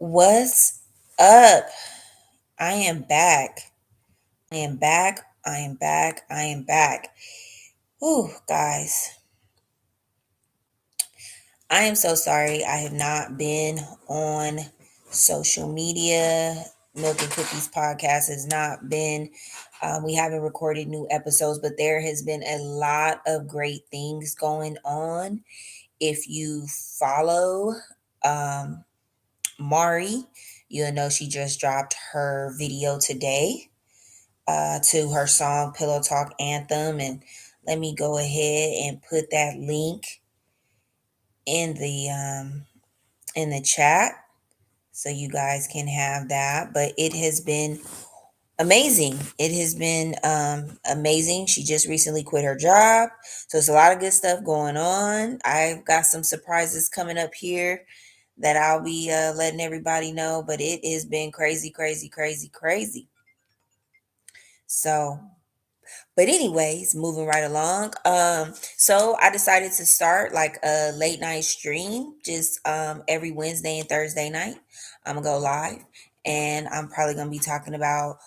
What's up? I am back. I am back. I am back. I am back. Whew, guys. I am so sorry. I have not been on social media. Milk and Cookies podcast has not been. We haven't recorded new episodes, but there has been a lot of great things going on. If you follow um, Mari, you'll know she just dropped her video today to her song Pillow Talk Anthem. And let me go ahead and put that link in the chat so you guys can have that. But it has been amazing. It has been amazing. She just recently quit her job. So it's a lot of good stuff going on. I've got some surprises coming up here that I'll be letting everybody know. But it has been crazy, crazy, crazy, crazy. So but anyways, moving right along. So I decided to start like a late night stream just every Wednesday and Thursday night. I'm gonna go live and I'm probably gonna be talking about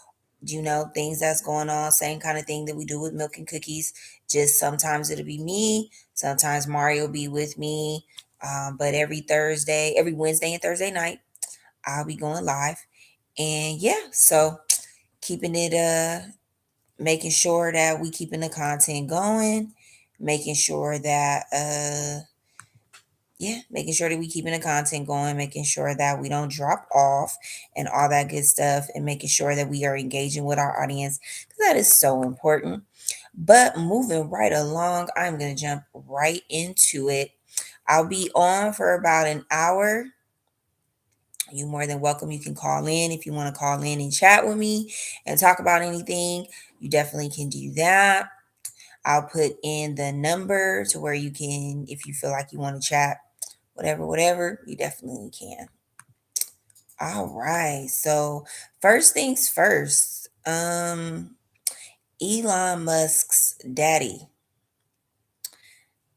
things that's going on, same kind of thing that we do with Milk and Cookies. Just sometimes it'll be me, sometimes Mario will be with me. But every Wednesday and Thursday night, I'll be going live. And yeah, so keeping it making sure that we keeping the content going, making sure that making sure that we keeping the content going, making sure that we don't drop off and all that good stuff, and making sure that we are engaging with our audience because that is so important. But moving right along, I'm gonna jump right into it. I'll be on for about an hour. You're more than welcome. You can call in if you want to call in and chat with me and talk about anything. You definitely can do that. I'll put in the number to where you can, if you feel like you want to chat, whatever, you definitely can. All right. So first things first, Elon Musk's daddy.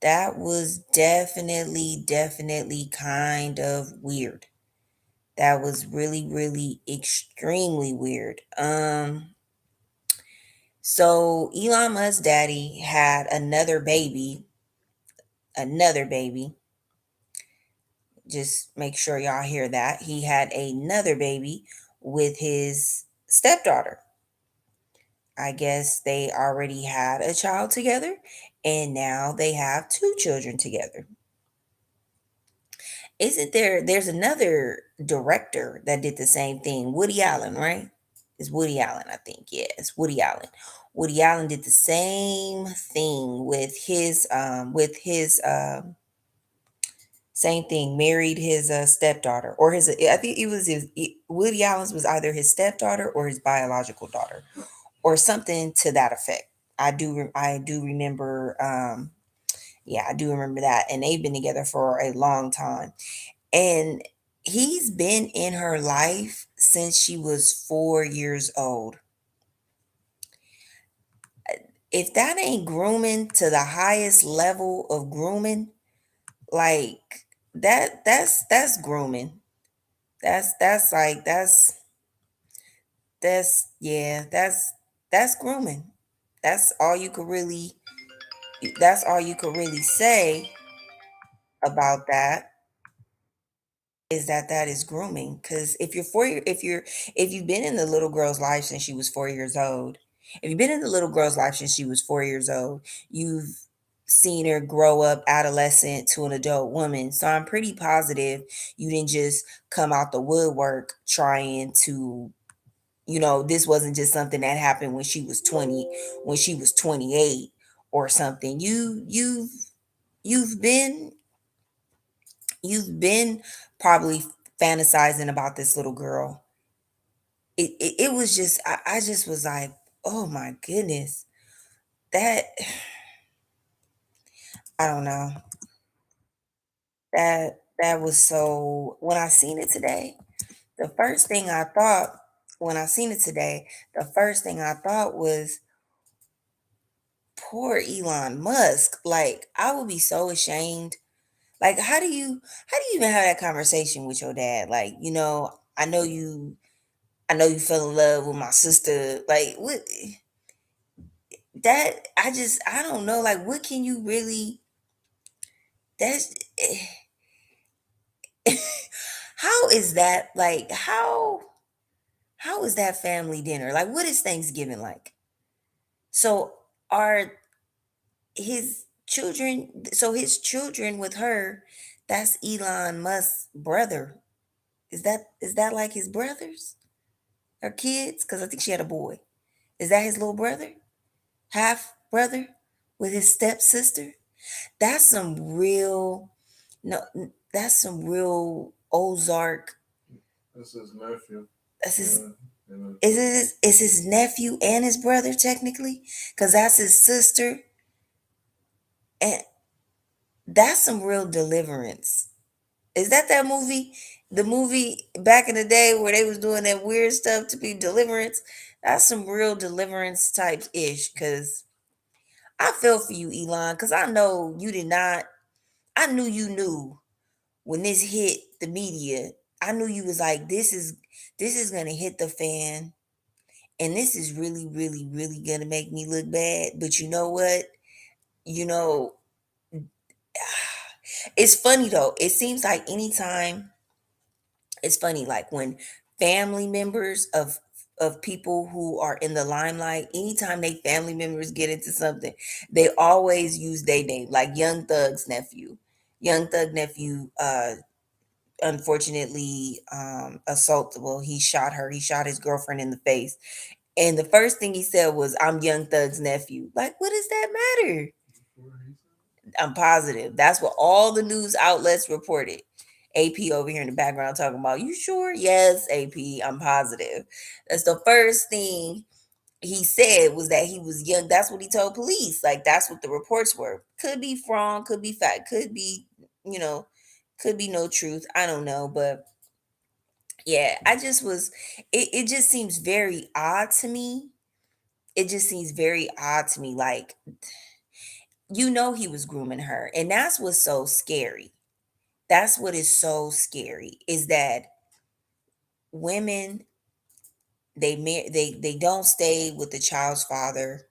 That was definitely kind of weird. That was really, really extremely weird. So Elon Musk's daddy had another baby. Just make sure y'all hear that. He had another baby with his stepdaughter. I guess they already had a child together and now they have two children together. There's another director that did the same thing, Woody Allen, right? It's Woody Allen, I think. Yeah, it's Woody Allen. Woody Allen did the same thing with his same thing, married his stepdaughter, or I think it was Woody Allen's was either his stepdaughter or his biological daughter, or something to that effect. I do remember, yeah, I do remember that, and they've been together for a long time, and he's been in her life since she was 4 years old. If that ain't grooming to the highest level of grooming, like that's grooming. That's grooming. That's all you could really that's all you could really say about that, is that is grooming. Because if you've been in the little girl's life since she was 4 years old, if you've been in the little girl's life since she was 4 years old, you've seen her grow up adolescent to an adult woman. So I'm pretty positive you didn't just come out the woodwork trying to, this wasn't just something that happened when she was 20, when she was 28 or something. You've been you've been probably fantasizing about this little girl. It was just, I just was like, oh my goodness. That I don't know. That was so, when I seen it today, the first thing I thought when I seen it today, the first thing I thought was, poor Elon Musk. Like, I would be so ashamed. Like, how do you even have that conversation with your dad? Like, I know you fell in love with my sister. Like, what that I don't know. Like, what can you really that's how is that like how is that family dinner? Like, what is Thanksgiving like? So are his children with her, that's Elon Musk's brother. Is that like his brothers or kids? Because I think she had a boy. Is that his little brother? Half brother with his stepsister? That's some real no that's some real Ozark. That's his nephew. That's his Yeah. is his nephew and his brother technically? Because that's his sister. And that's some real deliverance. Is that movie? The movie back in the day where they was doing that weird stuff to be deliverance? That's some real deliverance type ish. Cause I feel for you, Elon, because I know you did not. I knew you knew when this hit the media. I knew you was like, this is gonna hit the fan, and this is really, really, really gonna make me look bad. But you know what? You know, it's funny though. It seems like anytime it's funny like when family members of people who are in the limelight, anytime they family members get into something, they always use their name, like Young Thug nephew unfortunately assaulted, well, he shot his girlfriend in the face, and the first thing he said was, I'm Young Thug's nephew. Like, what does that matter? I'm positive. That's what all the news outlets reported. AP over here in the background talking about, you sure? Yes, AP, I'm positive. That's the first thing he said was that he was young. That's what he told police. Like, that's what the reports were. Could be wrong, could be fact, you know, could be no truth. I don't know. But yeah, it just seems very odd to me. It just seems very odd to me. Like, he was grooming her. And that's what's so scary. That's what is so scary is that women they don't stay with the child's father,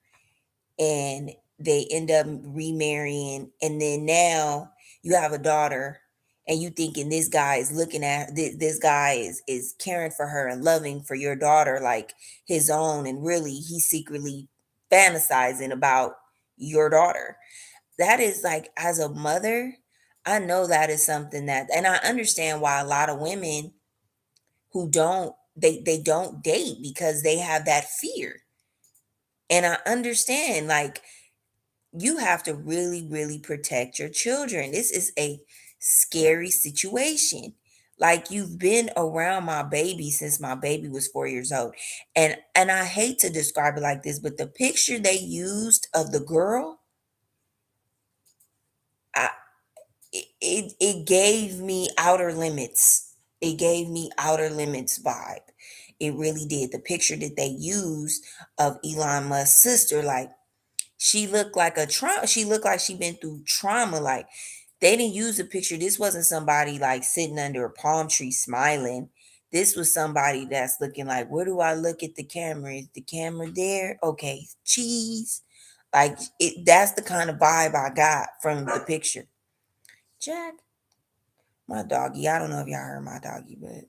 and they end up remarrying, and then now you have a daughter, and you thinking this guy is looking at this guy is caring for her and loving for your daughter like his own, and really he's secretly fantasizing about your daughter. That is like, as a mother, I know that is something that, and I understand why a lot of women who they don't date because they have that fear. And I understand, like, you have to really, really protect your children. This is a scary situation. Like, you've been around my baby since my baby was 4 years old. And I hate to describe it like this, but the picture they used of the girl, I it gave me Outer Limits. It gave me Outer Limits vibe. It really did. The picture that they used of Elon Musk's sister, like, she looked like a trauma. She looked like she been through trauma. Like, they didn't use a picture. This wasn't somebody like sitting under a palm tree smiling. This was somebody that's looking like, where do I look at the camera? Is the camera there? Okay, cheese. Like, that's the kind of vibe I got from the picture. Jack, my doggy. I don't know if y'all heard my doggy, but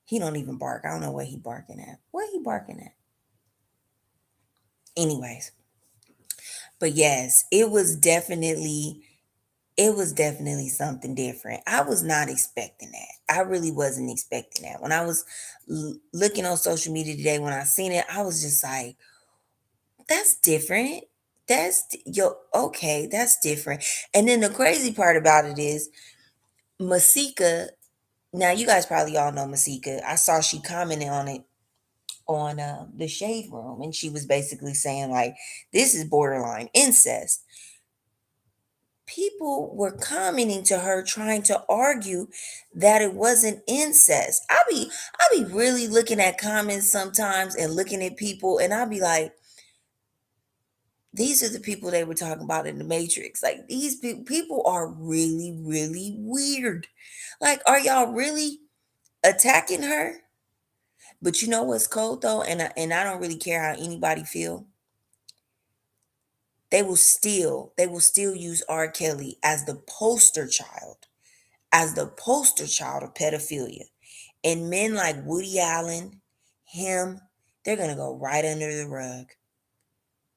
he don't even bark. I don't know what he barking at. What he barking at? Anyways, but yes, it was definitely something different. I was not expecting that. I really wasn't expecting that. When I was looking on social media today, when I seen it, I was just like, that's different. Okay, that's different. And then the crazy part about it is Masika. Now, you guys probably all know Masika. I saw she commented on it on the Shade Room, and she was basically saying, like, this is borderline incest. People were commenting to her trying to argue that it wasn't incest. I be really looking at comments sometimes and looking at people, and I'll be like, These are the people they were talking about in the Matrix. Like these people are really, really weird. Like, are y'all really attacking her? But you know what's cold though, and I don't really care how anybody feel. They will still use R. Kelly as the poster child of pedophilia. And men like Woody Allen, him, they're gonna go right under the rug.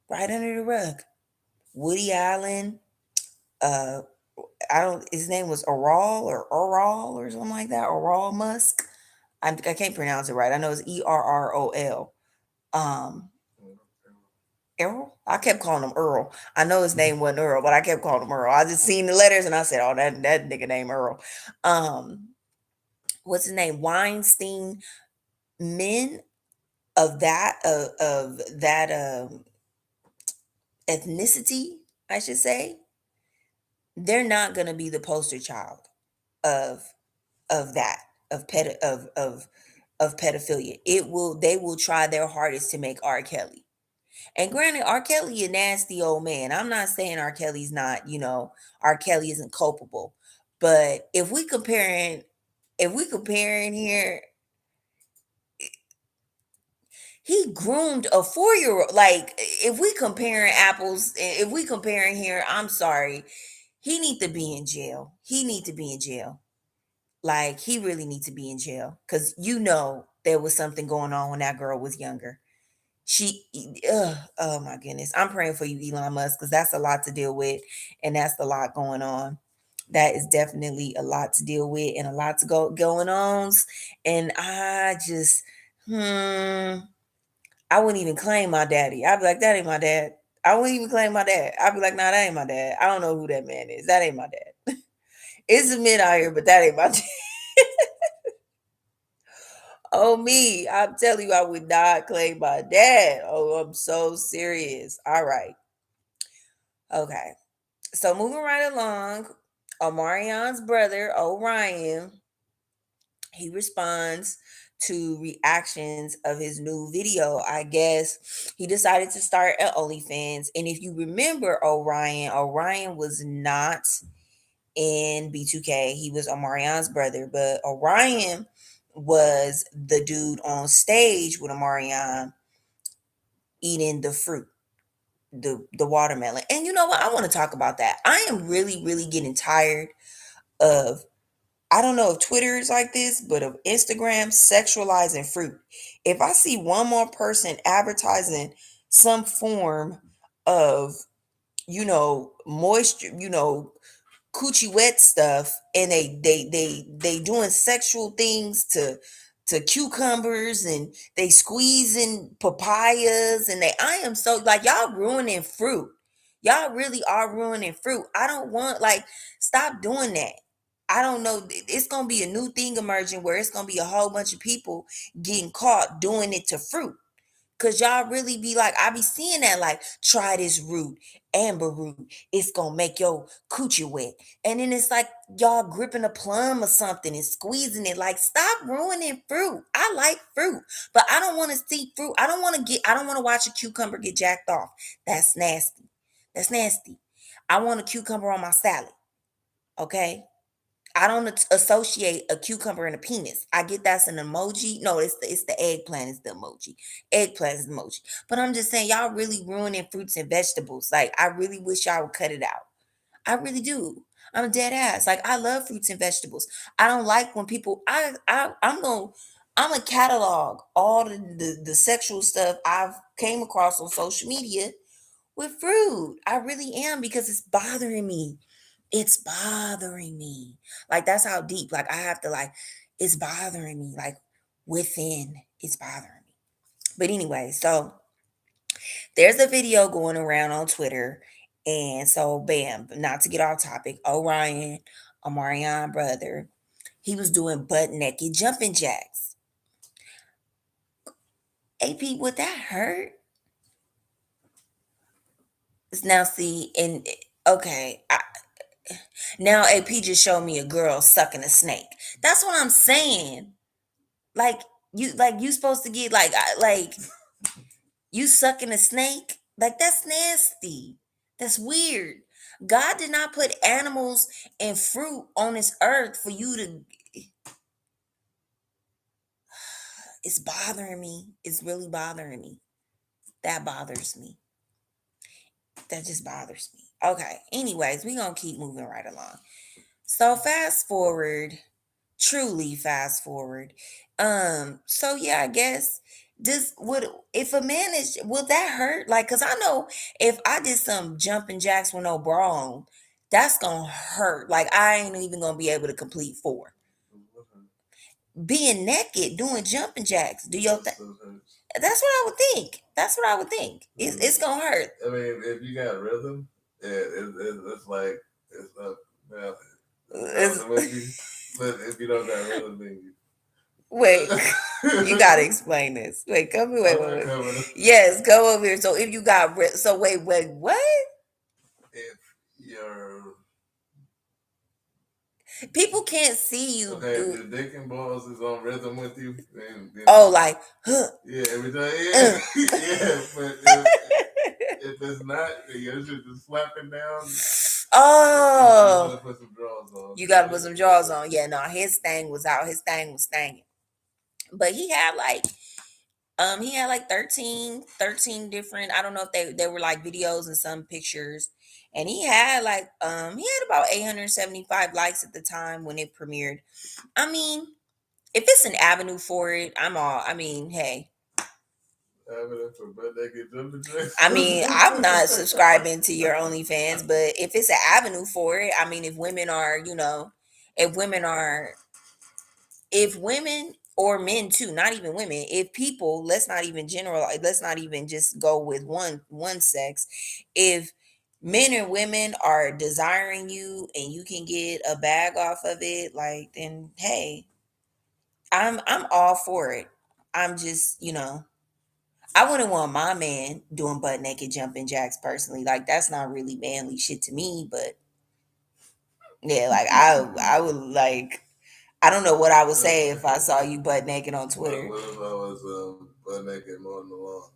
Right under the rug. Woody Allen, uh I don't his name was Errol or something like that. Errol Musk. I can't pronounce it right. I know it's Errol. Um Errol? I kept calling him Earl. I know his name wasn't Earl, but I kept calling him Earl. I just seen the letters and I said, "Oh, that nigga named Earl." Um, what's his name? Weinstein. Men of that ethnicity, I should say, they're not gonna be the poster child of of that of pedophilia. They will try their hardest to make R. Kelly. And granted, R. Kelly a nasty old man. I'm not saying R. Kelly's not, R. Kelly isn't culpable. But if we comparing here, he groomed a 4-year-old. Like if we comparing apples, if we comparing here, I'm sorry. He need to be in jail. He need to be in jail. Like he really need to be in jail. Cause there was something going on when that girl was younger. She oh my goodness, I'm praying for you, Elon Musk, because that's a lot to deal with, and that's a lot going on. That is definitely a lot to deal with and a lot to going on. And I just I wouldn't even claim my daddy. I'd be like, that ain't my dad. I wouldn't even claim my dad. I'd be like, nah, that ain't my dad. I don't know who that man is. That ain't my dad. It's a men out here, but that ain't my dad. Oh me, I'm telling you, I would not claim my dad. Oh, I'm so serious. All right. Okay. So moving right along, Omarion's brother, Orion, he responds to reactions of his new video. I guess he decided to start at OnlyFans. And if you remember Orion was not in B2K. He was Omarion's brother, but Orion was the dude on stage with Omarion eating the fruit, the watermelon. And you know what? I want to talk about that. I am really, really getting tired of, I don't know if Twitter is like this, but of Instagram sexualizing fruit. If I see one more person advertising some form of, moisture, coochie wet stuff, and they doing sexual things to cucumbers, and they squeezing papayas, and I am so, like, y'all ruining fruit. Y'all really are ruining fruit. I don't want, like, stop doing that. I don't know. It's gonna be a new thing emerging where it's gonna be a whole bunch of people getting caught doing it to fruit. Cause y'all really be like, I be seeing that, like, try this root, amber root. It's gonna make your coochie wet. And then it's like y'all gripping a plum or something and squeezing it. Like, stop ruining fruit. I like fruit, but I don't want to see fruit. I don't want to watch a cucumber get jacked off. That's nasty. That's nasty. I want a cucumber on my salad. Okay. I don't associate a cucumber and a penis. I get that's an emoji. No, it's the eggplant is the emoji. Eggplant is the emoji. But I'm just saying, y'all really ruining fruits and vegetables. Like, I really wish y'all would cut it out. I really do. I'm dead ass. Like, I love fruits and vegetables. I don't like when people. I'm a catalog all the sexual stuff I've came across on social media with fruit. I really am, because it's bothering me. It's bothering me. Like, that's how deep. Like, I have to, like, it's bothering me. Like, within, it's bothering me. But anyway, so there's a video going around on Twitter. And so, bam, not to get off topic, Omarion brother, he was doing butt naked jumping jacks. AP, would that hurt? Now, see, and okay, now AP just showed me a girl sucking a snake. That's what I'm saying. Like, you supposed to get like you sucking a snake. Like, that's nasty. That's weird. God did not put animals and fruit on this earth for you to. It's bothering me. It's really bothering me. That bothers me. That just bothers me. Okay. Anyways, we're going to keep moving right along. So, fast forward, truly fast forward. So yeah, I guess this would, if a man is, will that hurt? Like, cause I know if I did some jumping jacks with no bra on, that's gonna hurt. Like, I ain't even gonna be able to complete four. Being naked doing jumping jacks, do your thing. That's what I would think. That's what I would think. It's gonna hurt. I mean, if you got rhythm, it's like it's up. Well, It's- with you. But if you don't got rhythm, then you. Wait, you gotta explain this. Wait, come here. I'm Wait. not coming. Yes, go over here. So if you got so wait, what? If you're People can't see you. okay, if your dick and balls is on rhythm with you, then Oh, like, huh. yeah, every time, yeah, yeah. But if it's not, your shit just slapping down. Oh, you gotta put some drawers on. You gotta put some drawers on. Yeah, no, his thing was out. His thing was stanging. But he had like 13 different, I don't know if they were like videos and some pictures. And he had about 875 likes at the time when it premiered. I mean, if it's an avenue for it, I mean, hey. I mean, I'm not subscribing to your OnlyFans, but if it's an avenue for it, I mean, if women are, if women are, if women or men too, not even women, if people, let's not even generalize, let's not even just go with one sex. If men and women are desiring you and you can get a bag off of it, like, then hey, I'm all for it. I'm just, I wouldn't want my man doing butt naked jumping jacks personally. Like, that's not really manly shit to me. But yeah, like I would like, I don't know what I would say if I saw you butt naked on Twitter. What if I was butt naked mowing the lawn?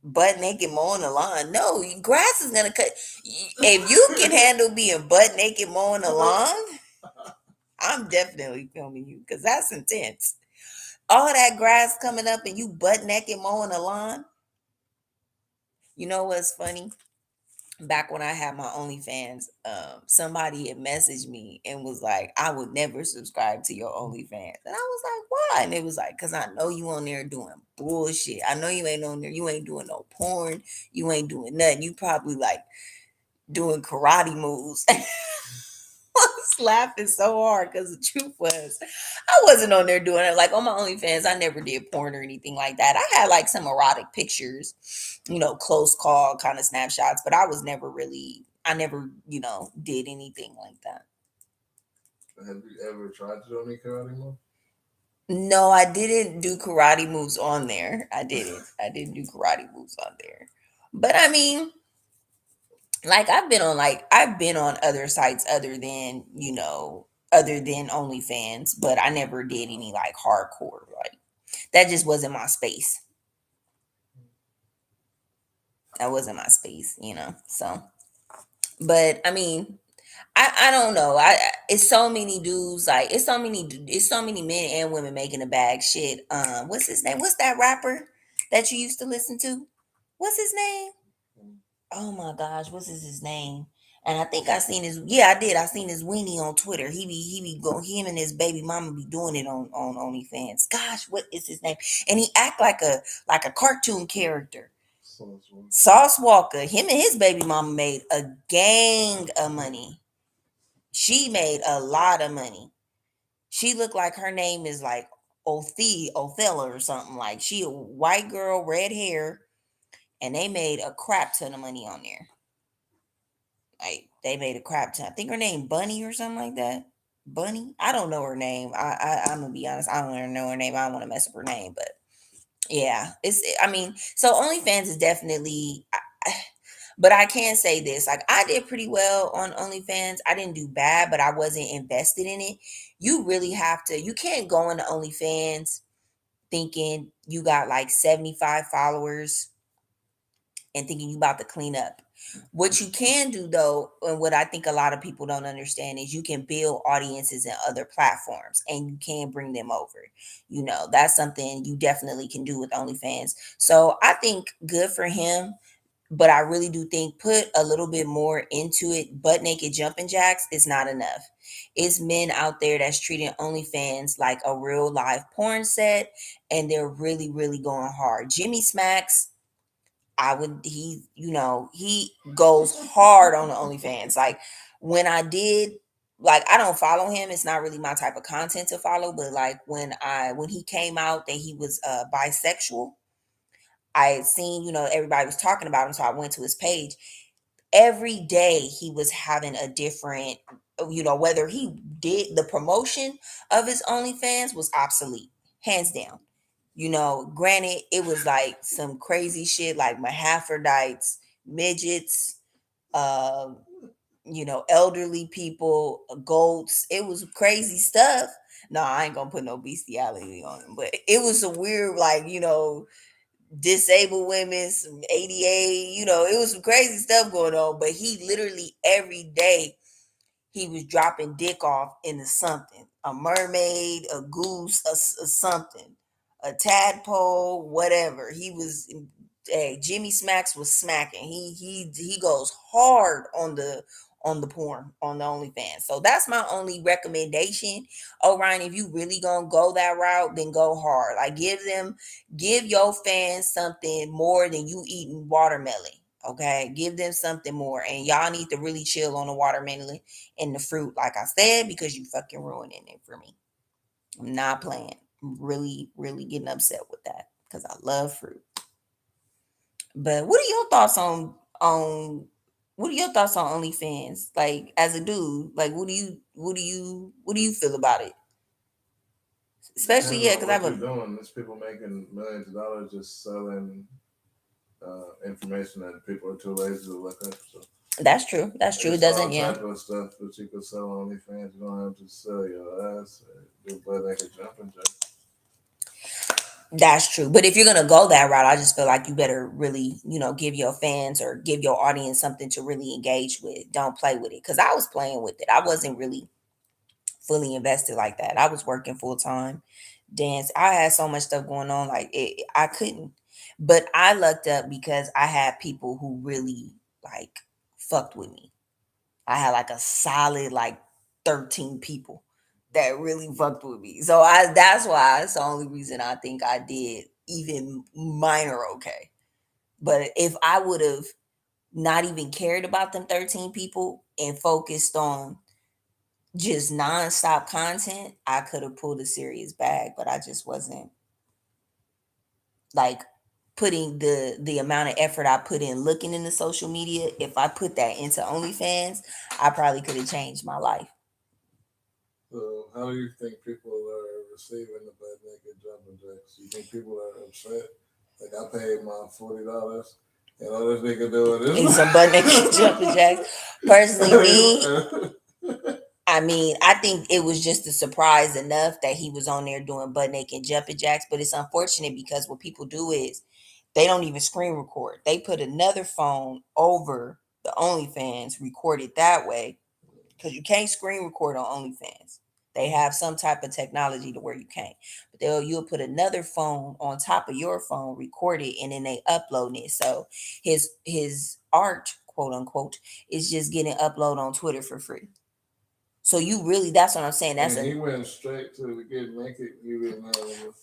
Butt naked mowing the lawn? No, grass is gonna cut. If you can handle being butt naked mowing the lawn, I'm definitely filming you because that's intense. All that grass coming up and you butt naked mowing the lawn. You know what's funny? Back when I had my OnlyFans, somebody had messaged me and was like, I would never subscribe to your OnlyFans. And I was like, why? And it was like, because I know you on there doing bullshit. I know you ain't on there. You ain't doing no porn. You ain't doing nothing. You probably like doing karate moves. I was laughing so hard because the truth was, I wasn't on there doing it. Like, on my OnlyFans, I never did porn or anything like that. I had like some erotic pictures, close call kind of snapshots, but I was never really, I never, did anything like that. Have you ever tried to do any karate move? No, I didn't do karate moves on there. I didn't. I didn't do karate moves on there. But I mean, like, I've been on other sites other than OnlyFans, but I never did any like hardcore. Like, that just wasn't my space. That wasn't my space. So, but I mean, I don't know. It's so many dudes, like it's so many men and women making a bag shit. What's his name? What's that rapper that you used to listen to? What's his name? Oh my gosh, what's his name? And I think I seen his, yeah, I did. I seen his weenie on Twitter. He be go him and his baby mama be doing it on OnlyFans. Gosh, what is his name? And he act like a cartoon character. Sauce Walker. Him and his baby mama made a gang of money. She made a lot of money. She looked like her name is like Othello or something. Like, she a white girl, red hair, and they made a crap ton of money on there. Like, they made a crap ton. I think her name Bunny or something like that. Bunny. I don't know her name. I'm gonna be honest. I don't even know her name. I don't want to mess up her name, but yeah, I mean, so OnlyFans is definitely. But I can say this: like, I did pretty well on OnlyFans. I didn't do bad, but I wasn't invested in it. You really have to. You can't go into OnlyFans thinking you got like 75 followers and thinking you about to clean up. What you can do though, and what I think a lot of people don't understand is you can build audiences in other platforms and you can bring them over. That's something you definitely can do with OnlyFans. So I think good for him. But I really do think put a little bit more into it. Butt naked jumping jacks is not enough. It's men out there that's treating OnlyFans like a real live porn set, and they're really, really going hard. Jimmy Smacks, he goes hard on the OnlyFans. Like when I did, like I don't follow him. It's not really my type of content to follow. But like when he came out that he was bisexual, I had seen, everybody was talking about him, so I went to his page. Every day he was having a different, whether he did the promotion of his OnlyFans was obsolete, hands down. Granted, it was like some crazy shit like hermaphrodites, midgets, uh, elderly people, goats. It was crazy stuff. No, I ain't gonna put no bestiality on him, but it was a weird, like, disabled women, some ADA, it was some crazy stuff going on. But he literally every day he was dropping dick off into something, a mermaid, a goose, a something, a tadpole, whatever. He was, hey, Jimmy Smacks was smacking. He goes hard on the porn on the OnlyFans. So that's my only recommendation. Oh, Ryan, if you really gonna go that route, then go hard. Like give your fans something more than you eating watermelon. Okay, give them something more, and y'all need to really chill on the watermelon and the fruit, like I said, because you fucking ruining it for me. I'm not playing. I'm really, really getting upset with that because I love fruit. But what are your thoughts on OnlyFans? Like as a dude, like what do you feel about it? Especially Depends yeah, on because I what have you're a doing. There's people making millions of dollars just selling information that people are too lazy to look up. So that's true. That's true. It it's all doesn't yeah. type of stuff that you can sell on OnlyFans. You don't have to sell your ass or do butt naked jumping jacks. That's true. But if you're gonna go that route, I just feel like you better really, give your fans or give your audience something to really engage with. Don't play with it. Cause I was playing with it. I wasn't really fully invested like that. I was working full time, dance. I had so much stuff going on, like I couldn't. But I lucked up because I had people who really like fucked with me. I had like a solid like 13 people that really fucked with me. So that's why it's the only reason I think I did even minor okay. But if I would have not even cared about them 13 people and focused on just nonstop content, I could have pulled a serious bag, but I just wasn't like putting the amount of effort I put in looking into social media. If I put that into OnlyFans, I probably could have changed my life. So how do you think people are receiving the butt naked jumping jacks? You think people are upset? Like I paid my $40 and all this nigga doing And this. some butt naked jumping jacks. Personally, me, I mean, I think it was just a surprise enough that he was on there doing butt naked jumping jacks. But it's unfortunate because what people do is they don't even screen record. They put another phone over the OnlyFans, record it that way because you can't screen record on OnlyFans. They have some type of technology to where you can't. But you'll put another phone on top of your phone, record it, and then they upload it. So his art, quote unquote, is just getting uploaded on Twitter for free. So you really, that's what I'm saying. That's And he a, went straight to the get naked. He didn't know.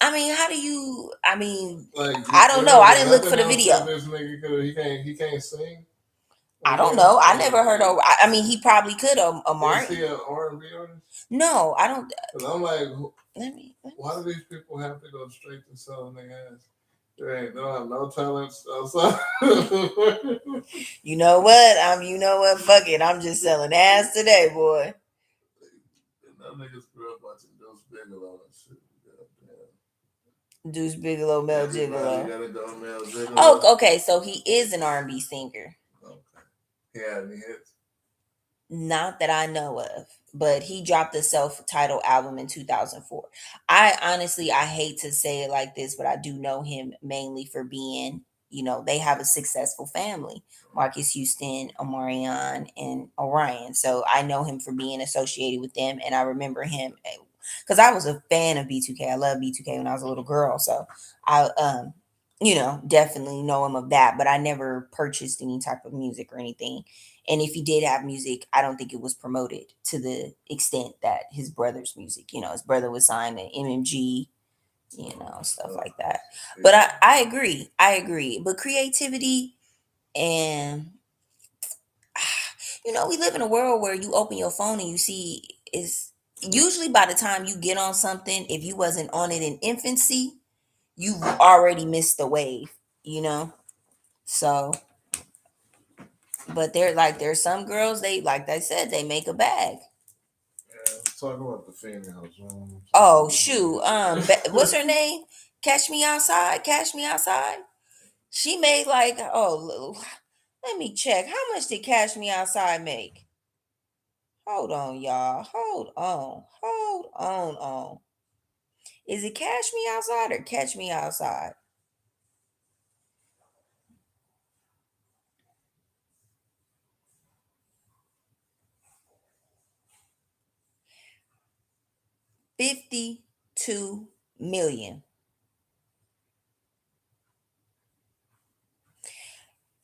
I mean, how do you, I mean, Like I don't there know. I wasn't didn't look for nothing the else video. that this nigga could. He can't sing. I Like don't that. know. I Like never heard of, I mean, he probably could have, is he Omarion. an R&B artist? No, I don't. Because I'm like, Let me why do these people have to go straight to selling their ass? They don't have no talents outside. You know what? You know what? Fuck it. I'm just selling ass today, boy. And them niggas grew up watching those Bigelow and shit. Deuce Bigelow, Mel Everybody Gigolo. gotta go male Gigolo. Oh, okay. So he is an R&B singer. Okay. He had any hits? Not that I know of, but he dropped a self-titled album in 2004. I honestly, I hate to say it like this, but I do know him mainly for being they have a successful family. Marcus Houston, Omarion, and Orion. So I know him for being associated with them, and I remember him because I was a fan of B2K. I loved B2K when I was a little girl, so I definitely know him of that. But I never purchased any type of music or anything. And if he did have music, I don't think it was promoted to the extent that his brother's music. His brother was signed to MMG, stuff like that. But I agree. I agree. But creativity and we live in a world where you open your phone and you see is usually by the time you get on something, if you wasn't on it in infancy, you've already missed the wave, you know? So, but there's some girls, they, like they said, they make a bag. Yeah, let's talk about the females. Oh, shoot. What's her name? Catch Me Outside. Catch Me Outside. She made like, let me check. How much did Cash Me Outside make? Hold on, y'all. Hold on. Hold on. Is it Cash Me Outside or Catch Me Outside? $52 million.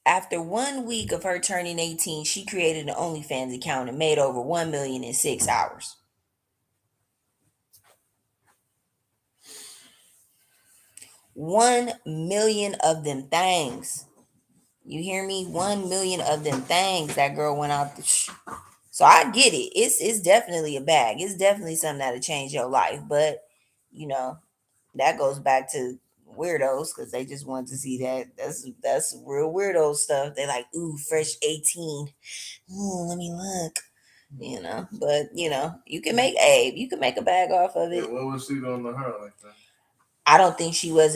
After 1 week of her turning 18, she created an OnlyFans account and made over 1 million in 6 hours. 1 million of them things. You hear me? 1 million of them things. That girl went out so I get it. It's definitely a bag. It's definitely something that'll change your life. But you know, that goes back to weirdos because they just want to see that. That's real weirdo stuff. They like, ooh, fresh 18. Ooh, let me look. But you can make a bag off of Yeah, it. what was she doing to her like that? I don't think she was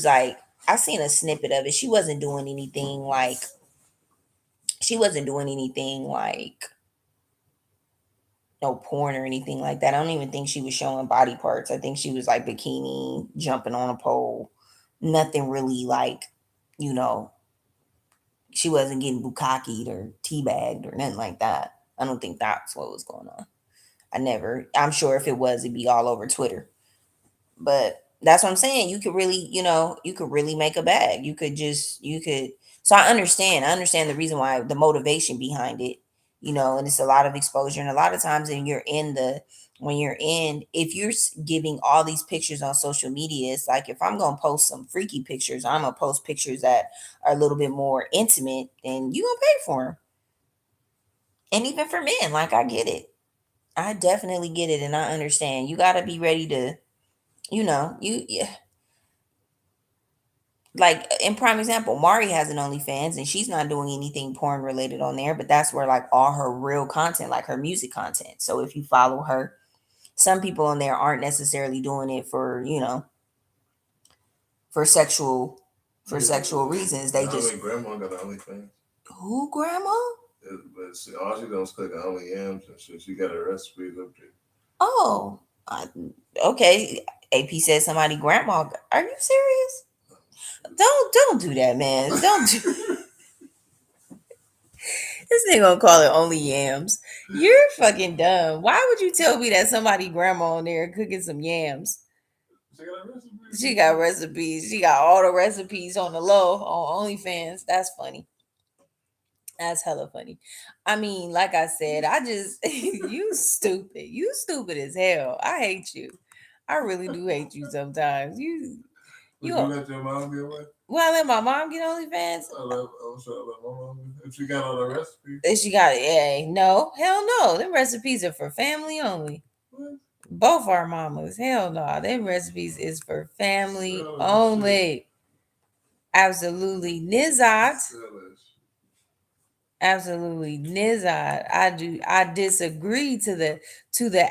like, I seen a snippet of it. She wasn't doing anything like no porn or anything like that. I don't even think she was showing body parts. I think she was like bikini, jumping on a pole. Nothing really like, you know, she wasn't getting bukkakied or teabagged or nothing like that. I don't think that's what was going on. I'm sure if it was, it'd be all over Twitter. But that's what I'm saying. You could really make a bag. So I understand the reason why, the motivation behind it, and it's a lot of exposure. And a lot of times if you're giving all these pictures on social media, it's like, if I'm going to post some freaky pictures, I'm going to post pictures that are a little bit more intimate, and you going to pay for them. And even for men, like, I get it. I definitely get it. And I understand. You got to be ready to, yeah, like, in prime example, Mari has an OnlyFans and she's not doing anything porn related on there, but that's where like all her real content, like her music content. So if you follow her, some people on there aren't necessarily doing it for, for sexual reasons. They I just mean, grandma got an OnlyFans. Who, grandma? But all she does is cook only yams and shit. She got her recipes up there. Oh, okay. AP said somebody grandma. Are you serious? Don't do that, man. Don't do. This nigga gonna call it only yams. You're fucking dumb. Why would you tell me that somebody grandma on there cooking some yams? She got recipes. She got recipes. She got all the recipes on the low on OnlyFans. That's funny. That's hella funny. I mean, like I said, I just you stupid. You stupid as hell. I hate you. I really do hate you sometimes. Would you let your mom get away? Well, I let my mom get OnlyFans. I'm sure I let my mom. If she got all the recipes. If she got it, yeah, no, hell no. Them recipes are for family only. What? Both our mamas, hell no. Them recipes is for family only. Absolutely, Nizat. Absolutely, Nizat. I disagree to the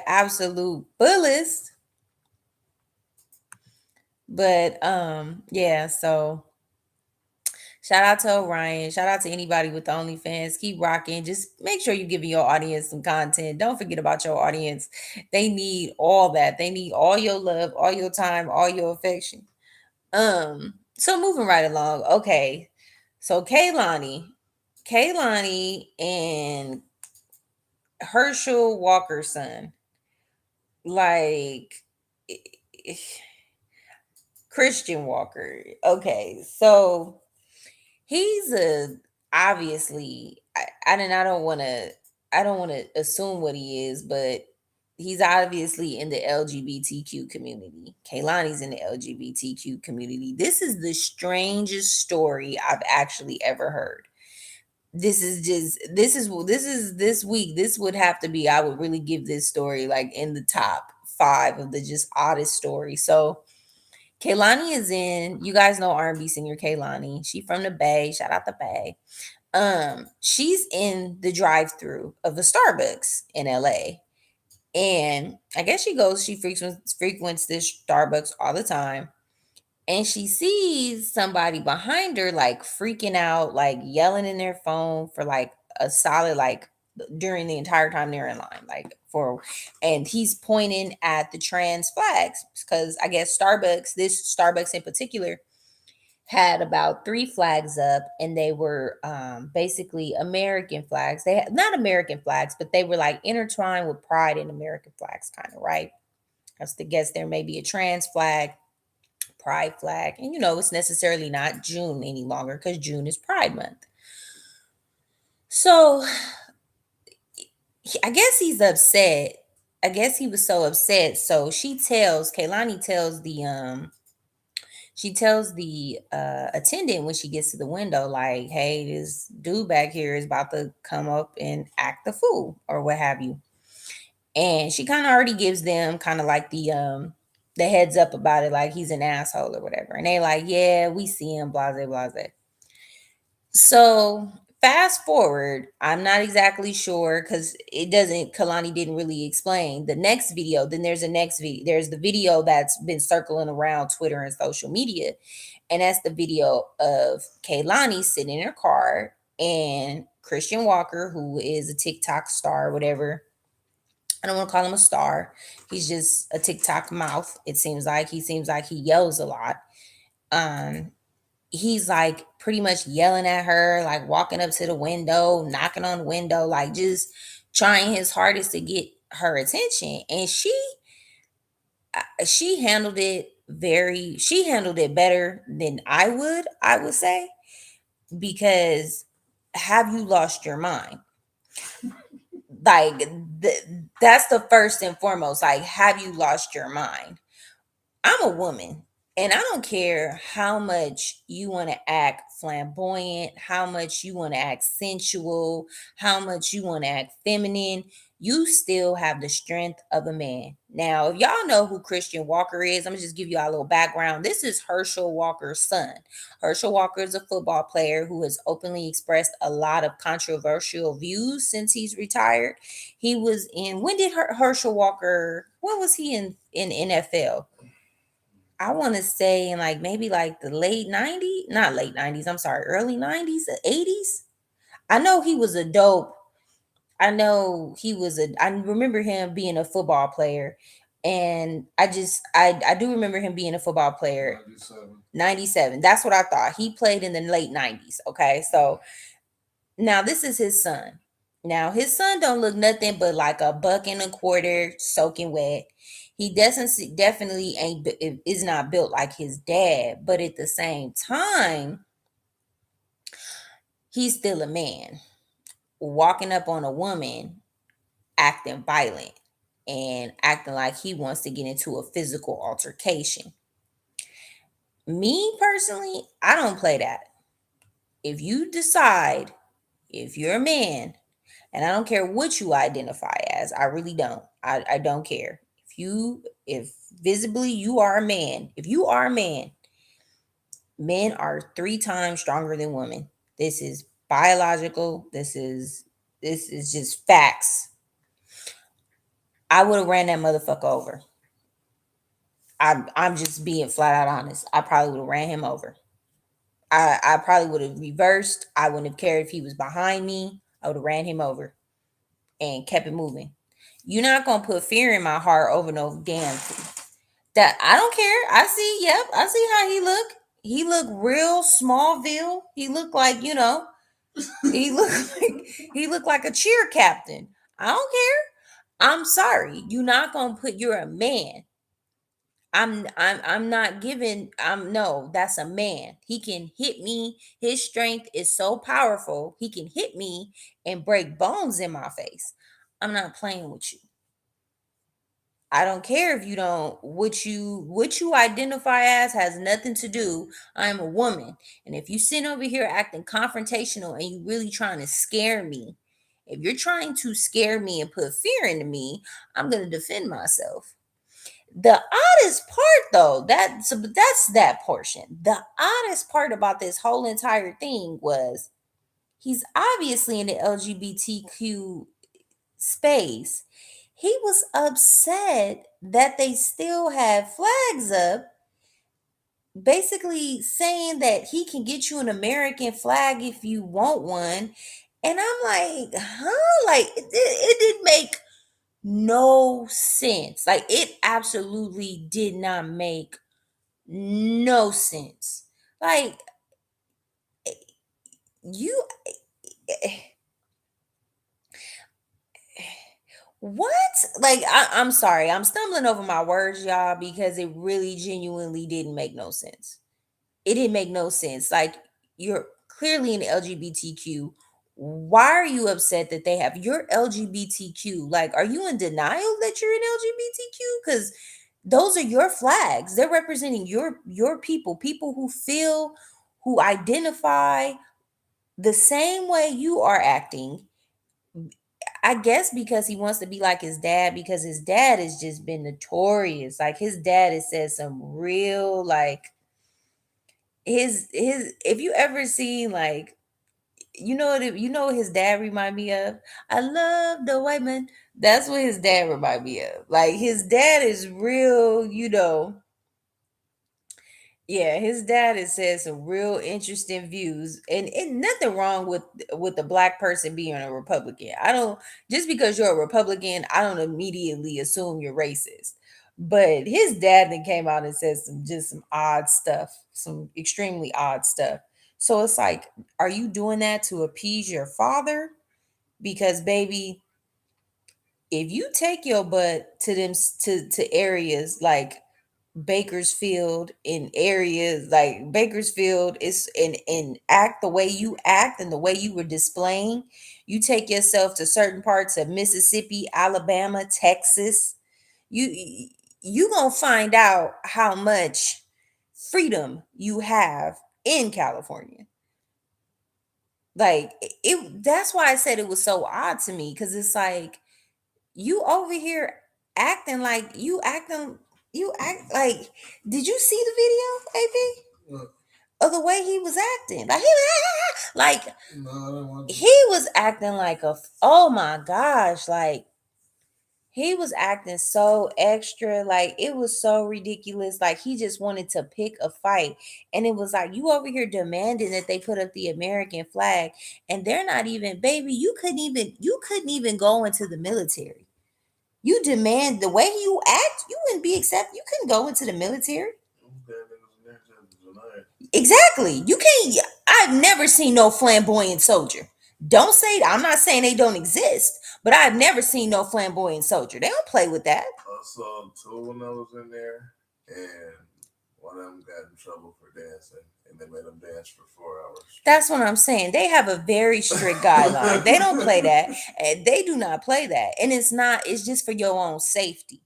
absolute fullest. But yeah. So shout out to Orion. Shout out to anybody with the OnlyFans. Keep rocking. Just make sure you're giving your audience some content. Don't forget about your audience. They need all that. They need all your love, all your time, all your affection. So moving right along. Okay. So Kehlani and Herschel Walker's son, like Christian Walker. Okay. So he's a obviously I don't want to assume what he is, but he's obviously in the LGBTQ community. Kaylani's in the LGBTQ community. This is the strangest story I've actually ever heard. This is this week. This would have to be, I would really give this story like in the top 5 of the just oddest stories. So Kehlani is in, you guys know R&B singer Kehlani. She from the Bay. Shout out the Bay. She's in the drive-through of a Starbucks in LA. And I guess she frequents this Starbucks all the time. And she sees somebody behind her like freaking out, like yelling in their phone for like a solid like during the entire time they're in line, like for, and he's pointing at the trans flags because I guess this Starbucks in particular had about 3 flags up, and they were basically American flags. They had not American flags, but they were like intertwined with pride and American flags, kind of, right? I was to guess there may be a trans flag, pride flag, and it's necessarily not June any longer because June is Pride Month. So I guess he's upset. I guess he was so upset. So Kehlani tells the attendant when she gets to the window, like, hey, this dude back here is about to come up and act the fool or what have you. And she kind of already gives them kind of like the heads up about it, like he's an asshole or whatever. And they like, yeah, we see him, blase, blase. So fast forward, I'm not exactly sure because Kalani didn't really explain the next video. Then there's a next video. There's the video that's been circling around Twitter and social media. And that's the video of Kehlani sitting in her car and Christian Walker, who is a TikTok star or whatever. I don't want to call him a star. He's just a TikTok mouth. It seems like he yells a lot. Um, he's like pretty much yelling at her, like walking up to the window, knocking on the window, like just trying his hardest to get her attention. And she handled it better than I would say, because have you lost your mind? Like that's the first and foremost, like, have you lost your mind? I'm a woman, and I don't care how much you want to act flamboyant, how much you want to act sensual, how much you want to act feminine. You still have the strength of a man. Now, if y'all know who Christian Walker is, I'm gonna just give you all a little background. This is Herschel Walker's son. Herschel Walker is a football player who has openly expressed a lot of controversial views since he's retired. He was in, when did Herschel Walker, when was he in NFL? I want to say in like maybe like the late 90s, not late 90s, I'm sorry, early 90s, 80s. I know he was a dope. I remember him being a football player. And I do remember him being a football player. 97. That's what I thought. He played in the late 90s. Okay. So now this is his son. Now his son don't look nothing but like a buck and a quarter soaking wet. He doesn't definitely ain't is not built like his dad, but at the same time, he's still a man walking up on a woman, acting violent and acting like he wants to get into a physical altercation. Me personally, I don't play that. If you decide, if you're a man, and I don't care what you identify as, I really don't. I don't care. If visibly you are a man, if you are a man, men are 3 times stronger than women. This is biological. This is just facts. I would have ran that motherfucker over. I'm just being flat out honest. I probably would have ran him over. I probably would have reversed. I wouldn't have cared if he was behind me. I would have ran him over and kept it moving. You're not gonna put fear in my heart over no damn that I don't care. I see, yep, I see how he look. He looked real Smallville. He looked like, he looked like he looked like a cheer captain. I don't care. I'm sorry. You're not gonna put you're a man. I'm not giving I'm no, that's a man. He can hit me. His strength is so powerful. He can hit me and break bones in my face. I'm not playing with you. I don't care if you don't what you identify as has nothing to do. I am a woman. And if you sit over here acting confrontational and you really trying to scare me, if you're trying to scare me and put fear into me, I'm gonna defend myself. The oddest part though, that's that portion. The oddest part about this whole entire thing was he's obviously in the LGBTQ space. He was upset that they still had flags up, basically saying that he can get you an American flag if you want one. And I'm like, huh? Like, it didn't make no sense. Like, it absolutely did not make no sense. Like, you. What? Like, I'm sorry. I'm stumbling over my words, y'all, because it really genuinely didn't make no sense. It didn't make no sense. Like, you're clearly an LGBTQ. Why are you upset that they have your LGBTQ? Like, are you in denial that you're an LGBTQ? Because those are your flags. They're representing your people who feel, who identify the same way you are acting. I guess because he wants to be like his dad, because his dad has just been notorious. Like, his dad has said some real, like, his if you ever seen, like, what his dad remind me of? I love the white man. That's what his dad remind me of. Like, his dad is real. Yeah, his dad has said some real interesting views, and nothing wrong with the black person being a Republican. I don't Just because you're a Republican, I don't immediately assume you're racist. But his dad then came out and said some odd stuff, some extremely odd stuff. So it's like, are you doing that to appease your father? Because baby, if you take your butt to them to areas like Bakersfield, in areas like Bakersfield is and act the way you act and the way you were displaying, you take yourself to certain parts of Mississippi, Alabama, Texas, you you gonna find out how much freedom you have in California. Like, it that's why I said it was so odd to me, because it's like, you over here acting like you act like, did you see the video, AP? Look, Of the way he was acting. Like, he like no, I don't want to. he was acting like oh my gosh, like, he was acting so extra, like, it was so ridiculous. Like, he just wanted to pick a fight. And it was like, you over here demanding that they put up the American flag, and they're not even, baby, you couldn't even go into the military. You demand the way you act, you wouldn't be accepted. You couldn't go into the military. Them niggas in there just tonight. Exactly. You can't. I've never seen no flamboyant soldier. Don't say, I'm not saying they don't exist, but I've never seen no flamboyant soldier. They don't play with that. I saw two when I was in there, and one of them got in trouble for dancing, and they made them dance for 4 hours. That's what I'm saying. They have a very strict guideline. They don't play that. They do not play that. And it's just for your own safety.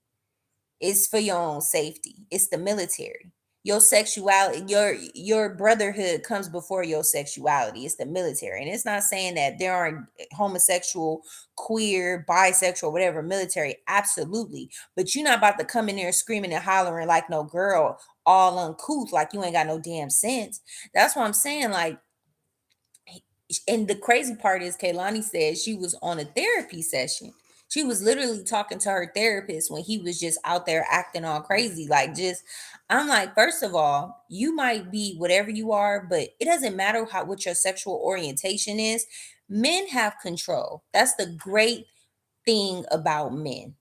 It's for your own safety. It's the military. Your sexuality, your brotherhood comes before your sexuality. It's the military. And it's not saying that there aren't homosexual, queer, bisexual, whatever, military. Absolutely. But you're not about to come in there screaming and hollering like no girl, all uncouth, like you ain't got no damn sense. That's what I'm saying. Like, and the crazy part is, Kehlani said she was on a therapy session. She was literally talking to her therapist when he was just out there acting all crazy. Like, just, I'm like, first of all, you might be whatever you are, but it doesn't matter what your sexual orientation is. Men have control. That's the great thing about men.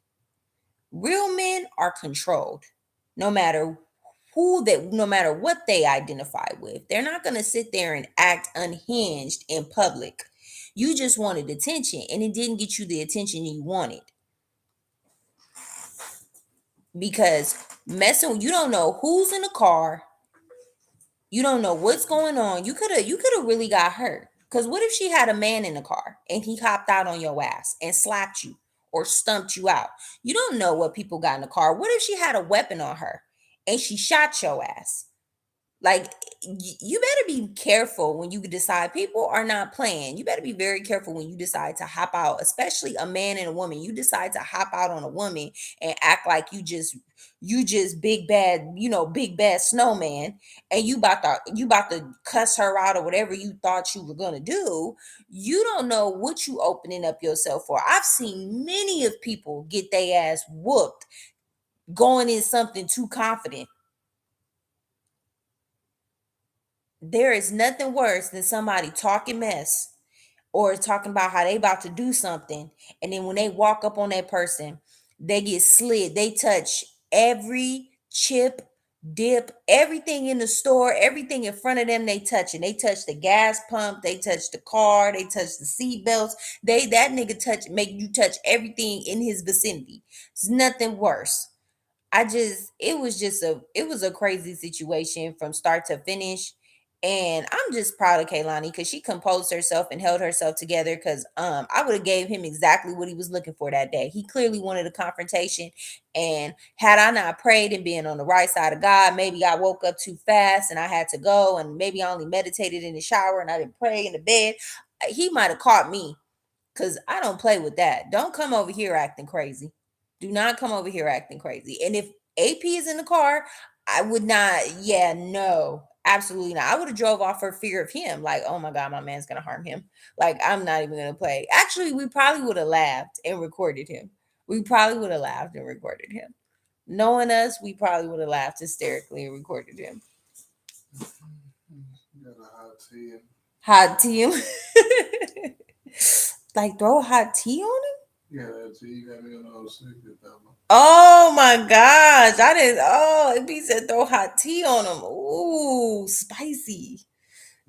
Real men are controlled, no matter who that, no matter what they identify with, they're not going to sit there and act unhinged in public. You just wanted attention, and it didn't get you the attention you wanted. Because you don't know who's in the car. You don't know what's going on. You could have really got hurt. Cause what if she had a man in the car and he hopped out on your ass and slapped you or stumped you out? You don't know what people got in the car. What if she had a weapon on her and she shot your ass? Like, you better be careful when you decide. People are not playing. You better be very careful when you decide to hop out, especially a man and a woman. You decide to hop out on a woman and act like you just big bad, big bad snowman, and you about to cuss her out or whatever you thought you were gonna do. You don't know what you opening up yourself for. I've seen many of people get their ass whooped going in something too confident. There is nothing worse than somebody talking mess or talking about how they about to do something, and then when they walk up on that person, they get slid. They touch every chip, dip, everything in the store, everything in front of them. They touch it. They touch the gas pump. They touch the car. They touch the seat belts. That nigga make you touch everything in his vicinity. It's nothing worse. It was a crazy situation from start to finish. And I'm just proud of Kehlani because she composed herself and held herself together. Because I would have gave him exactly what he was looking for that day. He clearly wanted a confrontation, and had I not prayed and been on the right side of God, maybe I woke up too fast and I had to go, and maybe I only meditated in the shower and I didn't pray in the bed. He might have caught me, because I don't play with that. Don't come over here acting crazy. Do not come over here acting crazy. And if AP is in the car, I would not. Yeah, no, absolutely not. I would have drove off for fear of him. Like, oh my God, my man's gonna harm him. Like, I'm not even gonna play. Actually, we probably would have laughed and recorded him. We probably would have laughed and recorded him. Knowing us, we probably would have laughed hysterically and recorded him. Got a hot tea. Hot tea him. Like, throw hot tea on him? Yeah, that tea you got me on all sick with that one. Oh my gosh. I didn't. Oh, it be said throw hot tea on him. Ooh, spicy.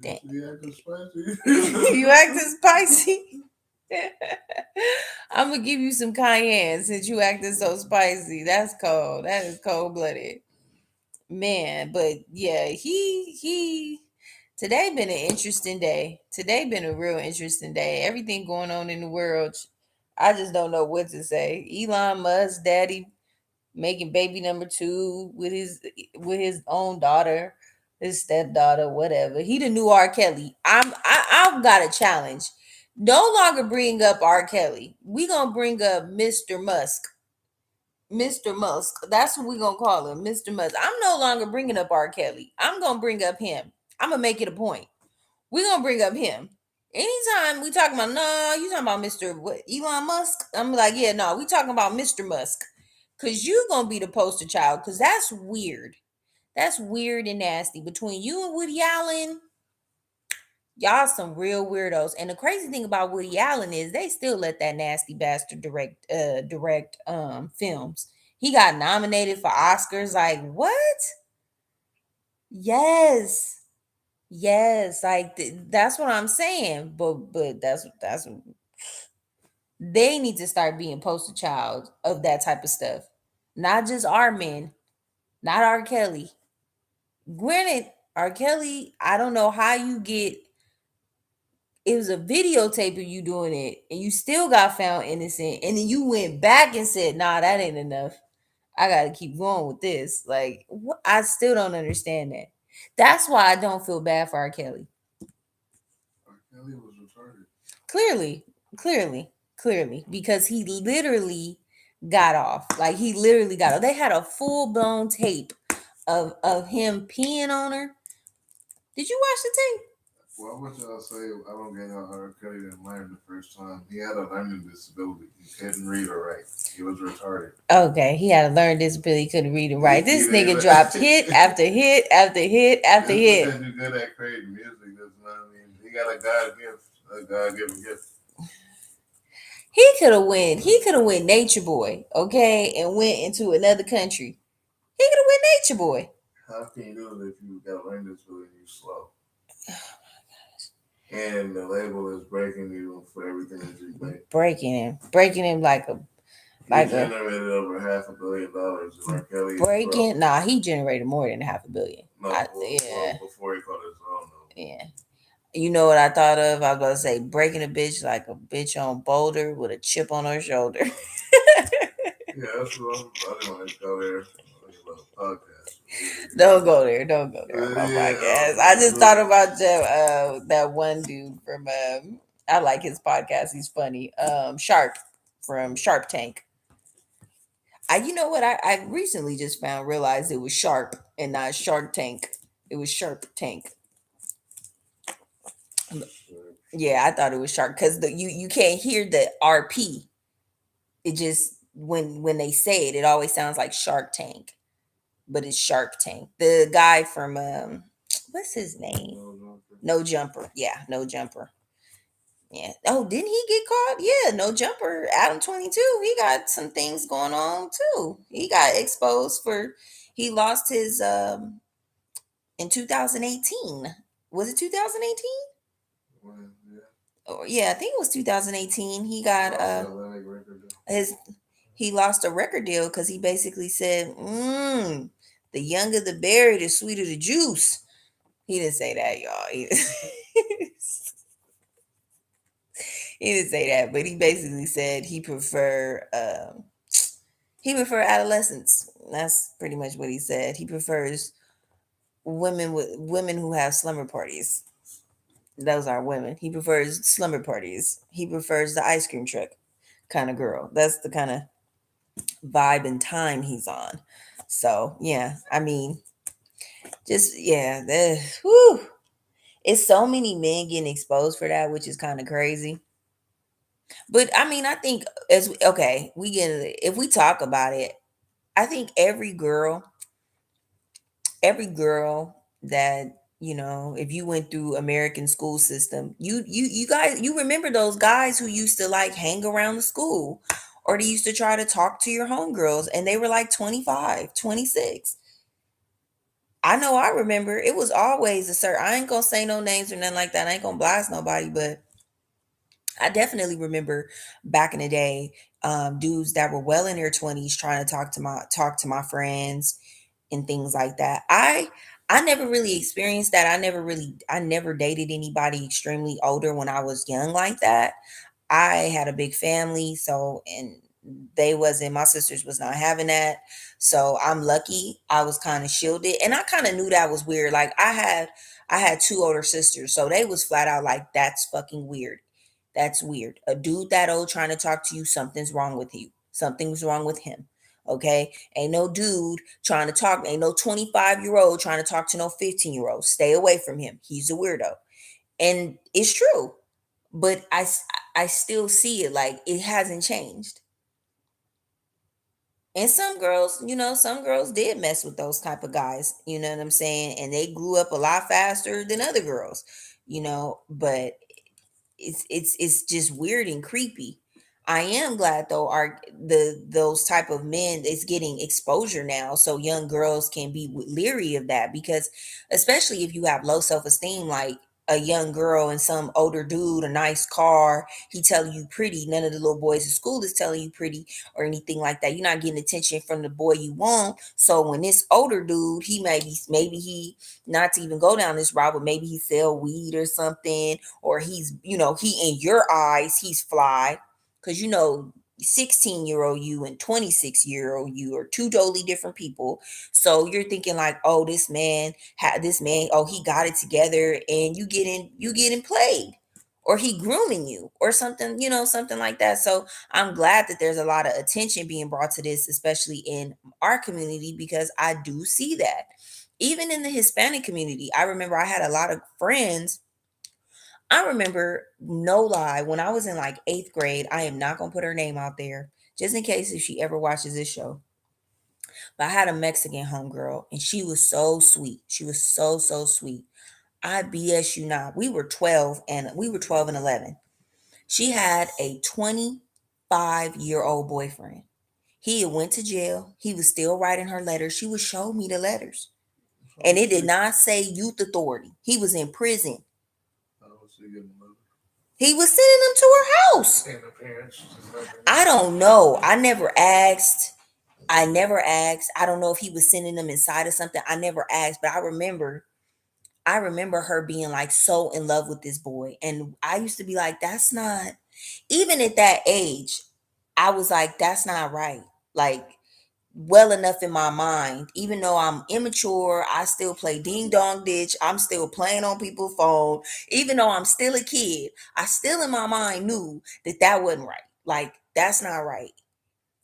Damn. You acting spicy? You acting spicy? I'm gonna give you some cayenne since you acting so spicy. That's cold. That is cold blooded. Man, but yeah, he today been an interesting day. Today been a real interesting day. Everything going on in the world. I just don't know what to say. Elon Musk, daddy, making baby number two with his own daughter, his stepdaughter, whatever. He the new R. Kelly. I've got a challenge. No longer bring up R. Kelly. We gonna bring up Mr. Musk. Mr. Musk. That's what we gonna call him, Mr. Musk. I'm no longer bringing up R. Kelly. I'm gonna bring up him. I'm gonna make it a point. We gonna bring up him. Anytime we talking about, no, you talking about Mr. What, Elon Musk? I'm like, yeah, no, we talking about Mr. Musk. Cause you gonna be the poster child. Cause that's weird. That's weird and nasty. Between you and Woody Allen, y'all some real weirdos. And the crazy thing about Woody Allen is they still let that nasty bastard direct films. He got nominated for Oscars. Like, what? Yes. Yes, like that's what I'm saying. But that's they need to start being poster child of that type of stuff. Not just our men, not R. Kelly. Granted, R. Kelly, I don't know how you get, it was a videotape of you doing it and you still got found innocent. And then you went back and said, nah, that ain't enough. I gotta keep going with this. Like, I still don't understand that. That's why I don't feel bad for R. Kelly. R. Kelly was retarded. Clearly, because he literally got off. Like, he literally got off. They had a full blown tape of him peeing on her. Did you watch the tape? Well, I want y'all to say I don't get how R. Kelly didn't learn the first time. He had a learning disability. He couldn't read or write. He was retarded. Okay, he had a learned disability. He couldn't read and write. This nigga dropped hit after hit after hit after hit. Because you're good at creating music, that's what I mean. He got a God-given gift. He could have went Nature Boy, okay, and went into another country. He could have went Nature Boy. how can you do it if you got ring this and you slow? And the label is breaking you for everything that you make. Breaking him he generated over $500 million. R. Kelly breaking. Nah, he generated more than $500 million. No, well, before he caught his own. Yeah. You know what I thought of? I was about to say breaking a bitch like a bitch on Boulder with a chip on her shoulder. Yeah, that's what I didn't want to go there. Podcast. Don't go there. Don't go there on my podcast. I just thought about that one dude from I like his podcast. He's funny. Shark from Shark Tank. You know what? I recently just realized it was Sharp and not Shark Tank. It was Shark Tank. Yeah, I thought it was Shark because you can't hear the RP. It just when they say it, it always sounds like Shark Tank, but it's Shark Tank. The guy from what's his name? No Jumper. Yeah, No Jumper. Yeah. Oh, didn't he get caught? Yeah, No Jumper. Adam 22. He got some things going on too. He got exposed for he lost his in 2018. Was it 2018? Yeah. Oh, yeah, I think it was 2018. He got his he lost a record deal because he basically said, the younger the berry, the sweeter the juice. He didn't say that, y'all. He didn't say that, but he basically said he prefer adolescence. That's pretty much what he said. He prefers women who have slumber parties. Those are women. He prefers slumber parties. He prefers the ice cream truck kind of girl. That's the kind of vibe and time he's on. So yeah, I mean, just yeah, whew. It's so many men getting exposed for that, which is kind of crazy. But I mean, I think we get if we talk about it, I think every girl that if you went through American school system, you guys, you remember those guys who used to like hang around the school, or they used to try to talk to your homegirls, and they were like 25, 26. I know I remember it was always a certain, I ain't gonna say no names or nothing like that. I ain't gonna blast nobody, but I definitely remember back in the day, dudes that were well in their 20s trying to talk to my friends and things like that. I never really experienced that. I never dated anybody extremely older when I was young like that. I had a big family, so and they wasn't my sisters was not having that. So I'm lucky. I was kind of shielded, and I kind of knew that was weird. Like I had two older sisters, so they was flat out like, that's fucking weird. That's weird. A dude that old trying to talk to you, something's wrong with you. Something's wrong with him. Okay? Ain't no dude trying to talk, ain't no 25-year-old trying to talk to no 15-year-old. Stay away from him. He's a weirdo. And it's true. But I still see it like it hasn't changed. And some girls did mess with those type of guys, you know what I'm saying? And they grew up a lot faster than other girls, but it's just weird and creepy. I am glad though those type of men is getting exposure now, so young girls can be leery of that, because especially if you have low self-esteem, like a young girl and some older dude, a nice car, he telling you pretty, none of the little boys in school is telling you pretty or anything like that. You're not getting attention from the boy you want. So when this older dude, he maybe he, not to even go down this route, but maybe he sell weed or something, or he in your eyes he's fly, because 16-year-old you and 26-year-old you are two totally different people. So you're thinking like, oh, oh, he got it together, and you getting played, or he grooming you or something, something like that. So I'm glad that there's a lot of attention being brought to this, especially in our community, because I do see that. Even in the Hispanic community, I remember I had a lot of friends. I remember, no lie, when I was in like 8th grade, I am not going to put her name out there just in case if she ever watches this show. But I had a Mexican homegirl, and she was so sweet. She was so, so sweet. I BS you not. We were 12 and 11. She had a 25-year-old boyfriend. He had went to jail. He was still writing her letters. She would show me the letters. And it did not say youth authority. He was in prison. He was sending them to her house. I don't know. I never asked. I don't know if he was sending them inside of something. I never asked, but I remember her being like so in love with this boy. And I used to be like, that's not, even at that age, I was like, that's not right. Like, well enough in my mind, even though I'm immature, I still play ding dong ditch. I'm still playing on people's phone. Even though I'm still a kid, I still in my mind knew that that wasn't right. Like, that's not right.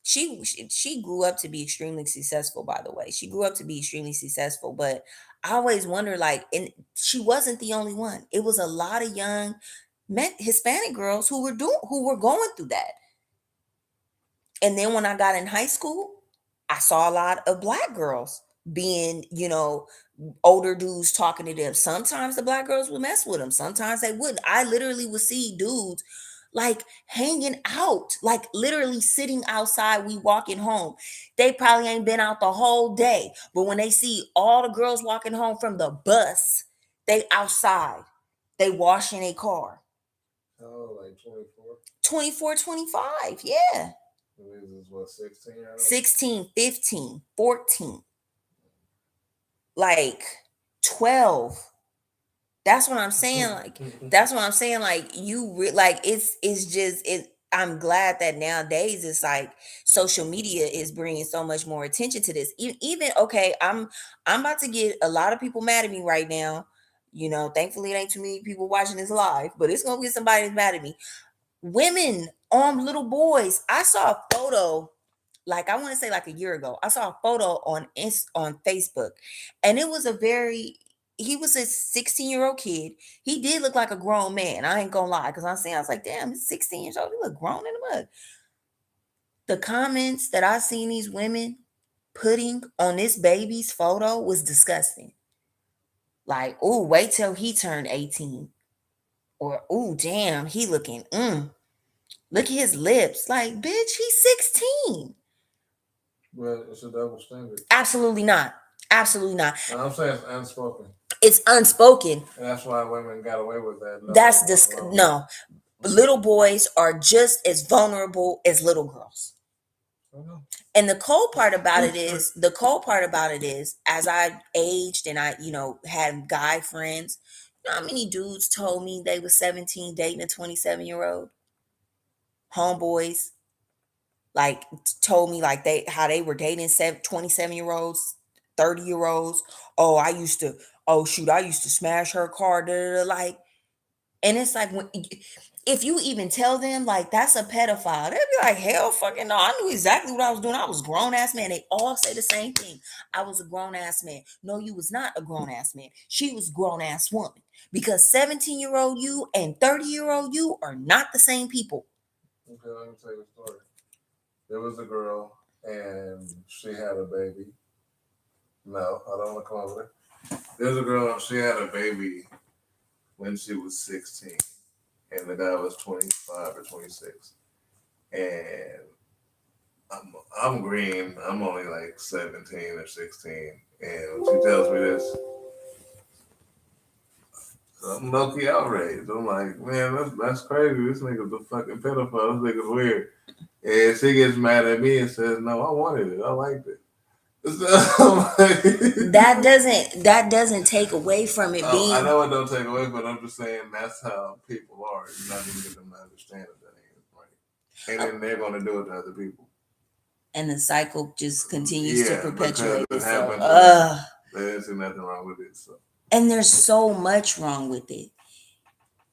She grew up to be extremely successful, by the way. She grew up to be extremely successful, but I always wonder, like, and she wasn't the only one. It was a lot of young Hispanic girls who were going through that. And then when I got in high school, I saw a lot of black girls being, older dudes talking to them. Sometimes the black girls would mess with them. Sometimes they wouldn't. I literally would see dudes like hanging out, like literally sitting outside. We walking home. They probably ain't been out the whole day. But when they see all the girls walking home from the bus, they outside. They washing a car. Oh, like 24? 24, 25. Yeah. This is what, 16? 16, 15, 14. Like 12. That's what I'm saying. Like, that's what I'm saying. Like, it's just it. I'm glad that nowadays it's like social media is bringing so much more attention to this. Even okay, I'm about to get a lot of people mad at me right now. Thankfully it ain't too many people watching this live, but it's gonna get somebody that's mad at me. Women on little boys. I saw a photo, like I want to say like a year ago. I saw a photo on Facebook, and it was he was a 16-year-old kid. He did look like a grown man. I ain't gonna lie, because I was like, damn, he's 16 years old. He look grown in the mud. The comments that I seen these women putting on this baby's photo was disgusting. Like, ooh, wait till he turned 18. Or, ooh, damn, he looking, look at his lips. Like, bitch, he's 16. Well, it's a double standard. Absolutely not. Absolutely not. And I'm saying it's unspoken. It's unspoken. And that's why women got away with that. No. Little boys are just as vulnerable as little girls. And the cold part about it is, as I aged and I, had guy friends, you know how many dudes told me they was 17 dating a 27-year-old? Homeboys, like, told me like how they were dating 27-year-olds, 30-year-olds. Oh, I used to smash her car, like, and it's like, if you even tell them like that's a pedophile, they'd be like, hell fucking no, I knew exactly what I was doing. I was a grown-ass man. They all say the same thing. I was a grown-ass man. No, you was not a grown-ass man. She was grown-ass woman. Because 17-year-old you and 30-year-old you are not the same people. Okay, let me tell you a story. There was a girl and she had a baby. No, I don't want to come over there. There's a girl and she had a baby when she was 16. And the guy was 25 or 26. And I'm green. I'm only like 17 or 16. And when she tells me this, I'm low-key outraged. I'm like, man, that's crazy. This nigga's a fucking pedophile. This nigga's weird. And she gets mad at me and says, no, I wanted it. I liked it. That doesn't take away from it being. I know it don't take away, but I'm just saying that's how people are. You're not gonna get them to understand that ain't right, and then they're gonna do it to other people, and the cycle just continues to perpetuate itself. There's nothing wrong with it. So. And there's so much wrong with it.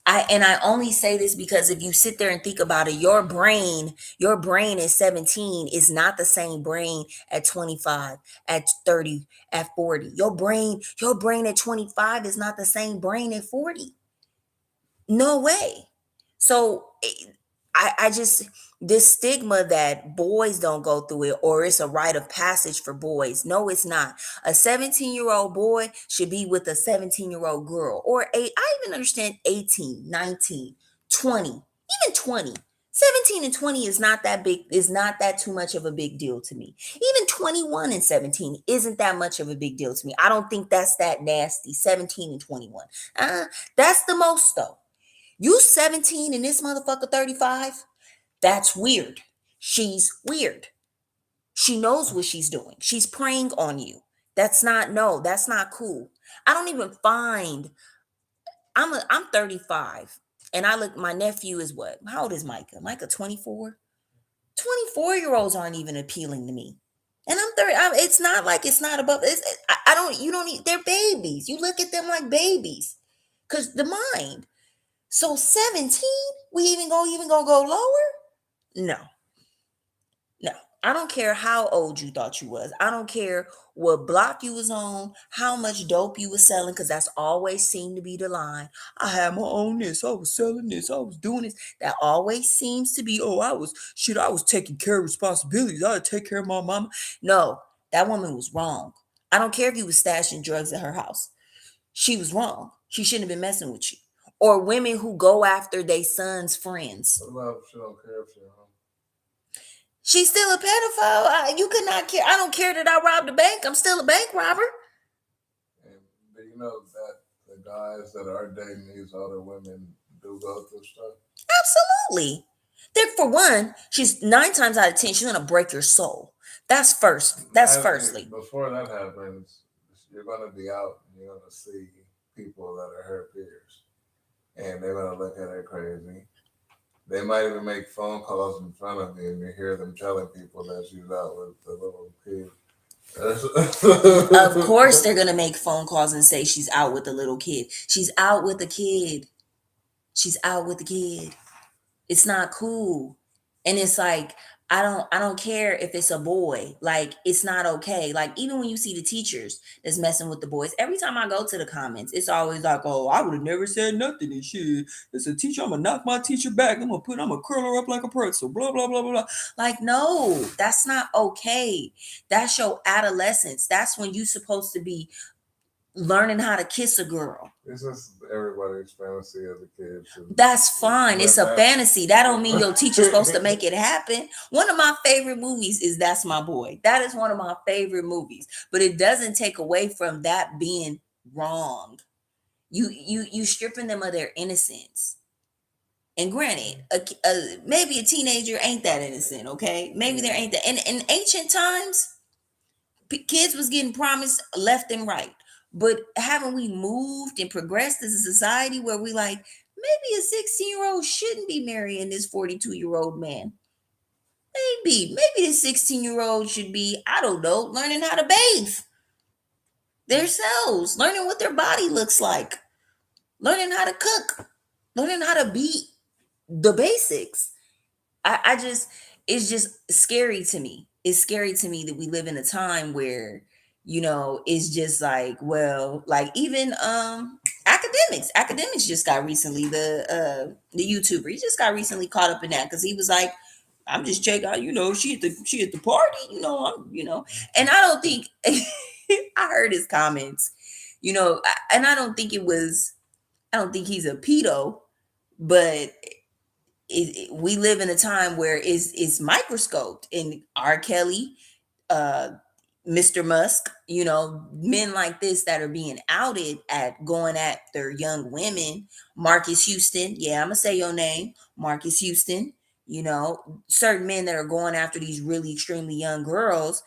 I only say this because if you sit there and think about it, your brain at 17 is not the same brain at 25, at 30, at 40. Your brain at 25 is not the same brain at 40. No way. So I just, this stigma that boys don't go through it, or it's a rite of passage for boys. No, it's not. A 17-year-old boy should be with a 17-year-old girl, or I even understand 18, 19, 20, even 20. 17 and 20 is not that big, is not that too much of a big deal to me. Even 21 and 17 isn't that much of a big deal to me. I don't think that's that nasty. 17 and 21. That's the most though. You 17 and this motherfucker 35, that's weird. She's weird. She knows what she's doing. She's preying on you. That's not, no, that's not cool. I don't even find, I'm 35 and I look, my nephew is what? How old is Micah? Micah 24? 24-year-olds aren't even appealing to me. And I'm 30. It's not like it's not above. I don't, you don't need, they're babies. You look at them like babies. Because the mind. So 17, we even gonna go lower? No. No, I don't care how old you thought you was. I don't care what block you was on, how much dope you was selling, because that's always seemed to be the line. I had my own this, I was selling this, I was doing this. That always seems to be, oh, I was taking care of responsibilities. I had to take care of my mama. No, that woman was wrong. I don't care if you was stashing drugs at her house. She was wrong. She shouldn't have been messing with you. Or women who go after their son's friends. What about if she don't care if she's home? She's still a pedophile. You could not care. I don't care that I robbed a bank. I'm still a bank robber. And do you know that the guys that are dating these older women do go through stuff? Absolutely. For one, she's 9 times out of 10, she's gonna break your soul. That's first. That's firstly. Before that happens, you're gonna be out and you're gonna see people that are her peers, and they're gonna look at her crazy. They might even make phone calls in front of you, and you hear them telling people that she's out with the little kid. Of course, they're gonna make phone calls and say she's out with the little kid. She's out with the kid. She's out with the kid. It's not cool. And it's like, I don't care if it's a boy. Like, it's not okay. Like, even when you see the teachers that's messing with the boys, every time I go to the comments, it's always like, oh, I would have never said nothing and shit. It's a teacher, I'm gonna knock my teacher back. I'm gonna curl her up like a pretzel. Blah blah blah blah blah. Like, no, that's not okay. That's your adolescence. That's when you supposed to be learning how to kiss a girl. It's just everybody's fantasy as a kid. That's fine. It's a fantasy. That don't mean your teacher's supposed to make it happen. One of my favorite movies is That's My Boy. That is one of my favorite movies. But it doesn't take away from that being wrong. You stripping them of their innocence. And granted, maybe a teenager ain't that innocent, okay? Maybe there ain't that. And in ancient times, kids was getting promised left and right. But haven't we moved and progressed as a society where we like, maybe a 16-year-old shouldn't be marrying this 42-year-old man? Maybe the 16-year-old should be, I don't know, learning how to bathe themselves, learning what their body looks like, learning how to cook, learning how to be the basics. I just, it's just scary to me. It's scary to me that we live in a time where, it's just like, well, like even academics just got recently, the YouTuber, he just got recently caught up in that because he was like, I'm just checking out, she at the party, and I don't think I heard his comments, and I don't think he's a pedo, but we live in a time where it's microscoped, and R. Kelly, Mr. Musk, men like this that are being outed at going after young women. Marcus Houston, yeah, I'm gonna say your name, Marcus Houston. Certain men that are going after these really extremely young girls.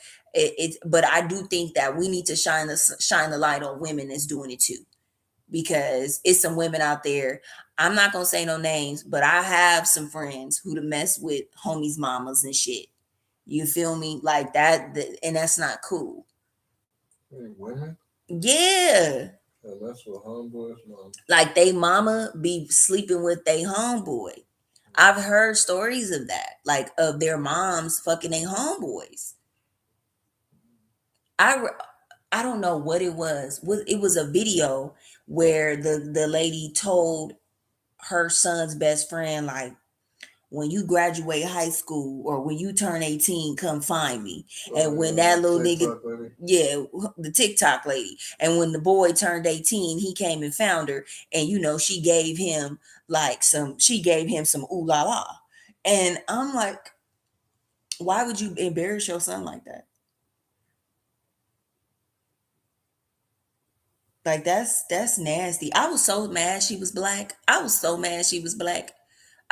But I do think that we need to shine the light on women that's doing it too, because it's some women out there. I'm not gonna say no names, but I have some friends who to mess with homies' mamas and shit. You feel me? Like that, and that's not cool. Women? Yeah. And that's what homeboys mom. Like they mama be sleeping with they homeboy. I've heard stories of that, like of their moms fucking their homeboys. I don't know what it was. It was a video where the lady told her son's best friend, like, when you graduate high school or when you turn 18, come find me. And when that little nigga, yeah, the TikTok lady, and when the boy turned 18, he came and found her, and she gave him some ooh la la. And I'm like, why would you embarrass your son like that? Like that's nasty. I was so mad she was black. I was so mad she was black.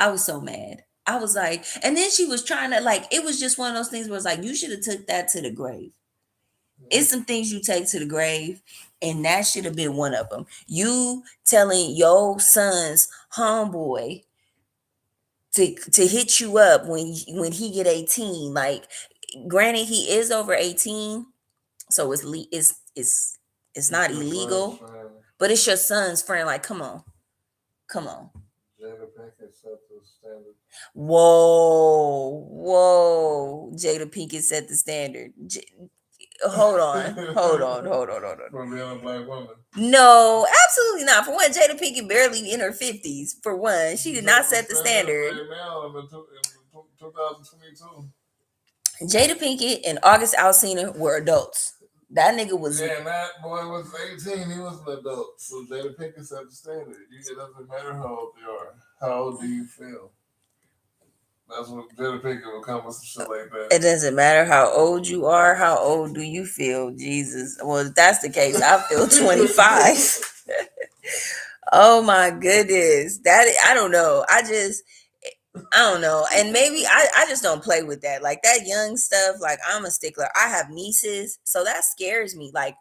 I was so mad. I was like, and then she was trying to like, it was just one of those things where it's like, you should have took that to the grave. It's some things you take to the grave, and that should have been one of them. You telling your son's homeboy to hit you up when he get 18. Like, granted, he is over 18, so it's It's not your son's illegal, friend. but it's your son's friend. Like, come on, come on. Jada Pinkett set the standard. Whoa. Jada Pinkett set the standard. Hold on, hold on. For being a black woman. No, absolutely not. For one, Jada Pinkett barely in her 50s. For one, she did not set the standard. Right now in 2022. Jada Pinkett and August Alsina were adults. That nigga was. Yeah, and that boy was 18. He was an adult. So Jada Pinkett set the standard. It doesn't matter how old you are. How old do you feel? That's what Jada Pinkett will come with some shit like that. It doesn't matter how old you are. How old do you feel? Jesus. Well, if that's the case, I feel 25. Oh my goodness. That I don't know. I don't know. And maybe I just don't play with that. Like that young stuff, like I'm a stickler. I have nieces, so that scares me. Like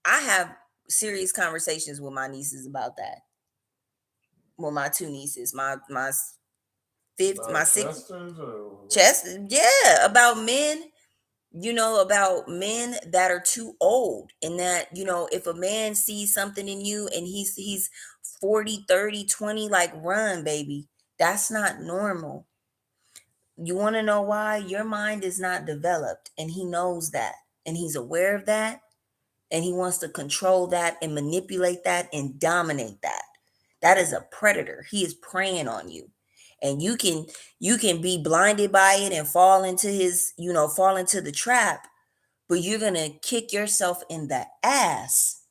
I have serious conversations with my nieces about that. Well, my two nieces, my fifth, my sixth, chest, yeah, about men, about men that are too old, and that, if a man sees something in you and he's 40, 30, 20, like run, baby. That's not normal. You want to know why? Your mind is not developed, and he knows that, and he's aware of that, and he wants to control that and manipulate that and dominate that. That is a predator. He is preying on you. And you can be blinded by it and fall into fall into the trap, but you're going to kick yourself in the ass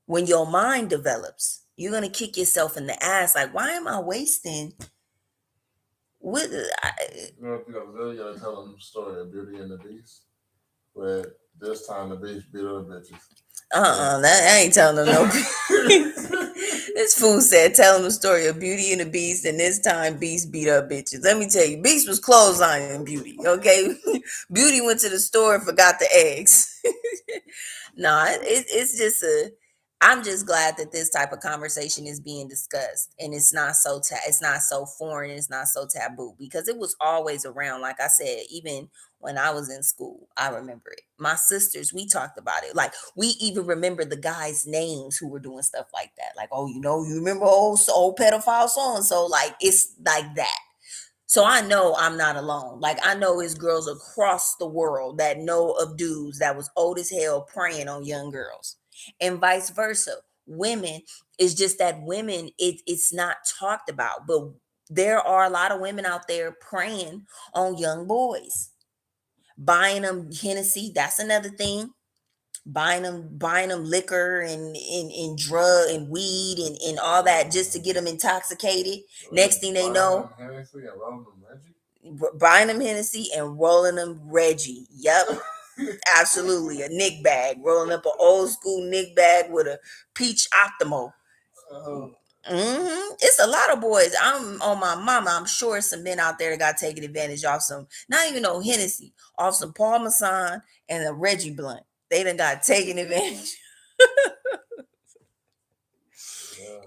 when your mind develops. You're going to kick yourself in the ass like, why am I wasting what You gotta tell them the story of Beauty and the Beast, where this time the beast beat other bitches. I ain't telling them no. This fool said, tell him the story of Beauty and the Beast, and this time Beast beat up bitches. Let me tell you, Beast was clotheslining Beauty, okay? Beauty went to the store and forgot the eggs. No, it's just I'm just glad that this type of conversation is being discussed, and it's not so it's not so foreign, it's not so taboo, because it was always around. Like I said, even when I was in school, I remember it. My sisters, we talked about it. Like we even remember the guys' names who were doing stuff like that. Like, oh, you remember old pedophile so and so. Like it's like that. So I know I'm not alone. Like I know it's girls across the world that know of dudes that was old as hell preying on young girls, and vice versa. Women, it's just that women, it's not talked about, but there are a lot of women out there preying on young boys, buying them Hennessy. That's another thing. Buying them liquor and drug and weed and all that just to get them intoxicated. Next thing they know, buying them Hennessy and rolling them Reggie. Yep, absolutely. A Nick bag, rolling up an old school Nick bag with a peach Optimo. It's a lot of boys. I'm on my mama. I'm sure some men out there that got taken advantage off some, not even no Hennessy, off some Parmesan and a Reggie blunt. They done got taken advantage.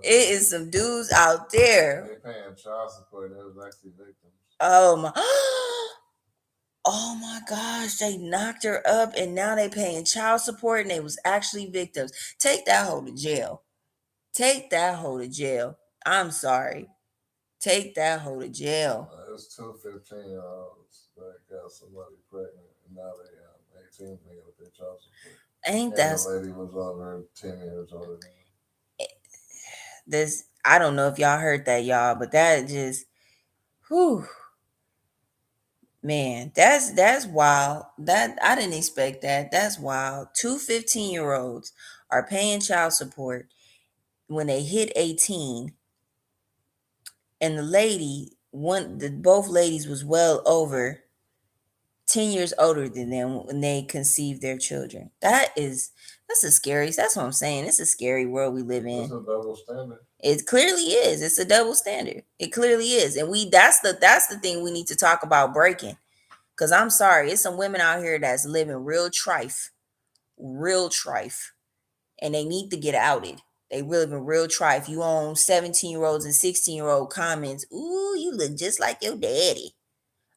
It is some dudes out there. They paying child support. They was actually victims. Oh my. Oh my gosh, they knocked her up and now they paying child support and they was actually victims. Take that hoe to jail. Take that hoe to jail. I'm sorry. Take that hoe to jail. It's two 15-year-olds that got somebody pregnant and now they 18 paying with their child support. Ain't that the lady was over 10 years older than this? I don't know if y'all heard that, y'all, but that just whew. Man, that's wild. That I didn't expect that. That's wild. Two 15-year-olds are paying child support when they hit 18, and the lady both ladies was well over 10 years older than them when they conceived their children. That's a scary, that's what I'm saying. It's a scary world we live It's in. a double standard. It clearly is. It's a double standard. It clearly is. And that's the thing we need to talk about breaking. Cause I'm sorry, it's some women out here that's living real trife, and they need to get outed. They living real trife. You own 17-year-olds and 16-year-old comments. Ooh, you look just like your daddy.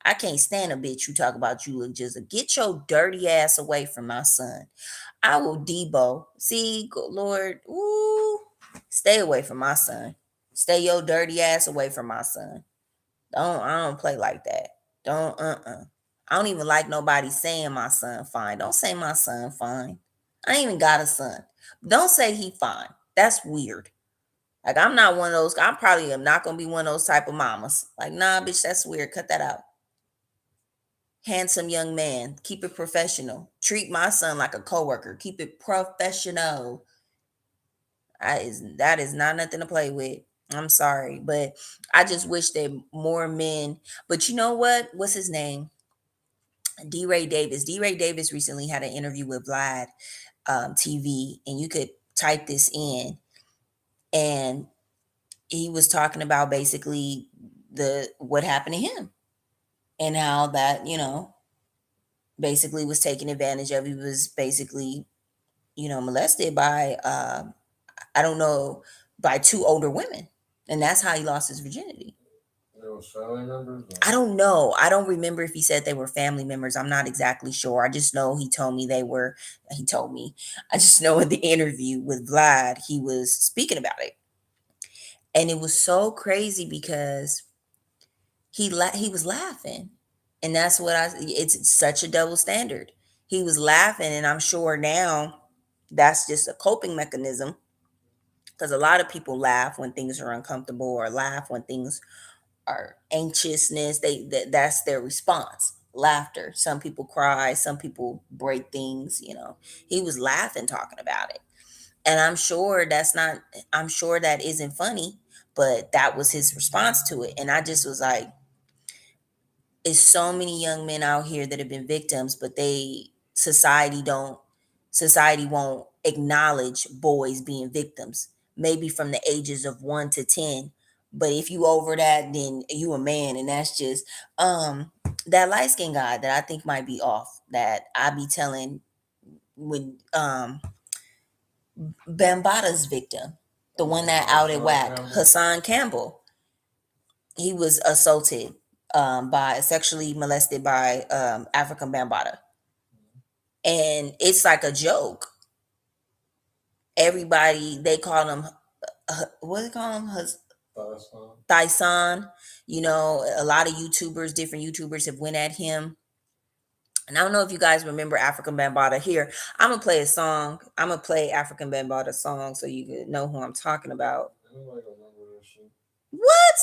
I can't stand a bitch who talk about you look just. Get your dirty ass away from my son. I will Debo. See, Lord, ooh, stay away from my son. Stay your dirty ass away from my son. I don't play like that. Don't I don't even like nobody saying my son fine. Don't say my son fine. I ain't even got a son. Don't say he fine. That's weird. Like I'm not one of those. I probably am not gonna be one of those type of mamas. Like, nah, bitch, that's weird. Cut that out. Handsome young man. Keep it professional. Treat my son like a coworker. Keep it professional. That is not nothing to play with. I'm sorry, but I just wish that more men. But you know what? What's his name? D. Ray Davis. D. Ray Davis recently had an interview with Vlad TV, and you could type this in, and he was talking about basically the what happened to him and how that basically was taken advantage of. He was basically molested by I don't know, by two older women, and that's how he lost his virginity. It was family members. I don't know. I don't remember if he said they were family members. I'm not exactly sure. I just know he told me they were. He told me. I just know in the interview with Vlad, he was speaking about it, and it was so crazy because he was laughing, and that's what I. It's such a double standard. He was laughing, and I'm sure now that's just a coping mechanism because a lot of people laugh when things are uncomfortable or laugh when things are anxiousness. That's their response. Laughter. Some people cry, some people break things. He was laughing talking about it, and I'm sure that isn't funny, but that was his response to it. And I just was like, it's so many young men out here that have been victims, but society won't acknowledge boys being victims, maybe from the ages of 1 to 10. But if you over that, then you a man. And that's just that light skinned guy that I think might be off, that I be telling when Bambata's victim, the one that outed Whack, Hassan Campbell. He was assaulted by sexually molested by African Bambata. And it's like a joke. Everybody, they call him what do they call him? Tyson. A lot of different YouTubers have went at him. And I don't know if you guys remember African Bambata. Here, I'm gonna play a song. I'm gonna play African Bambata song so you can know who I'm talking about. What?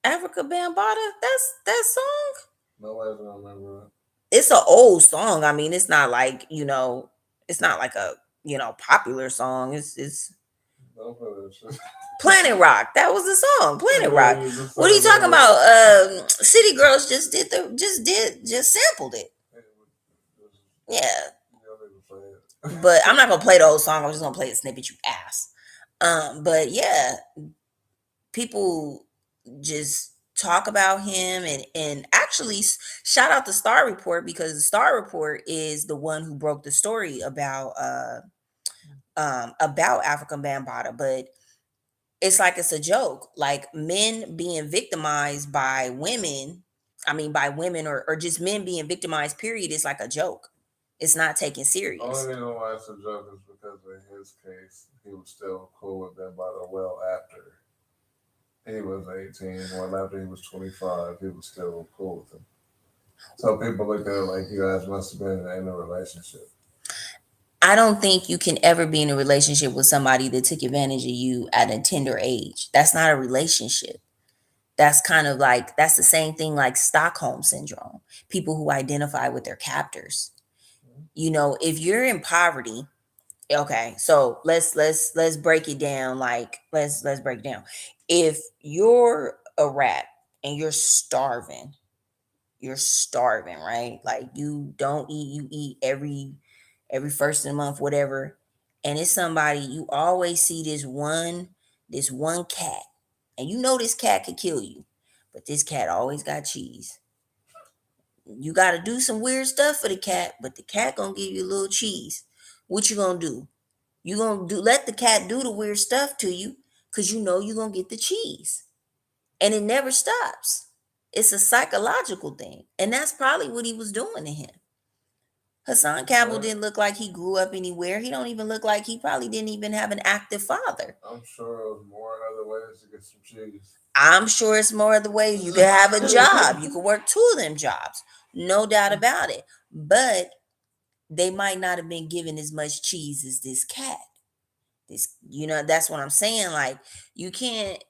Africa Bambata? That's that song? Nobody's gonna remember it. It's an old song. I mean, it's not like, it's not like a, popular song. It's Planet Rock. That was the song. Planet Rock. What are you talking about? City Girls just sampled it. Yeah. But I'm not gonna play the whole song. I'm just gonna play a snippet, you ass. But yeah, people just talk about him, and actually shout out the Star Report, because the Star Report is the one who broke the story about African Bambaataa. But it's like it's a joke, like men being victimized by women. I mean, by women, or just men being victimized, period. It's like a joke. It's not taken serious. The only reason why it's a joke is because in his case, he was still cool with Bambaataa well after he was 18. Well, after he was 25, he was still cool with him. So people look at it like you guys must have been in a relationship. I don't think you can ever be in a relationship with somebody that took advantage of you at a tender age. That's not a relationship. That's kind of like, that's the same thing like Stockholm syndrome. People who identify with their captors. If you're in poverty, okay, so let's break it down. Like let's break it down. If you're a rat and you're starving, right? Like you don't eat, you eat every first of the month, whatever. And it's somebody you always see this one cat, and you know this cat could kill you, but this cat always got cheese. You got to do some weird stuff for the cat, but the cat gonna give you a little cheese. What you gonna do? You gonna do let the cat do the weird stuff to you, because you know you gonna get the cheese, and it never stops. It's a psychological thing, and that's probably what he was doing to him. Hassan Campbell But didn't look like he grew up anywhere. He don't even look like he probably didn't even have an active father. I'm sure it was more other ways to get some cheese. I'm sure it's more of the ways you could have a job. You could work two of them jobs. No doubt about it. But they might not have been given as much cheese as this cat. That's what I'm saying. Like, you can't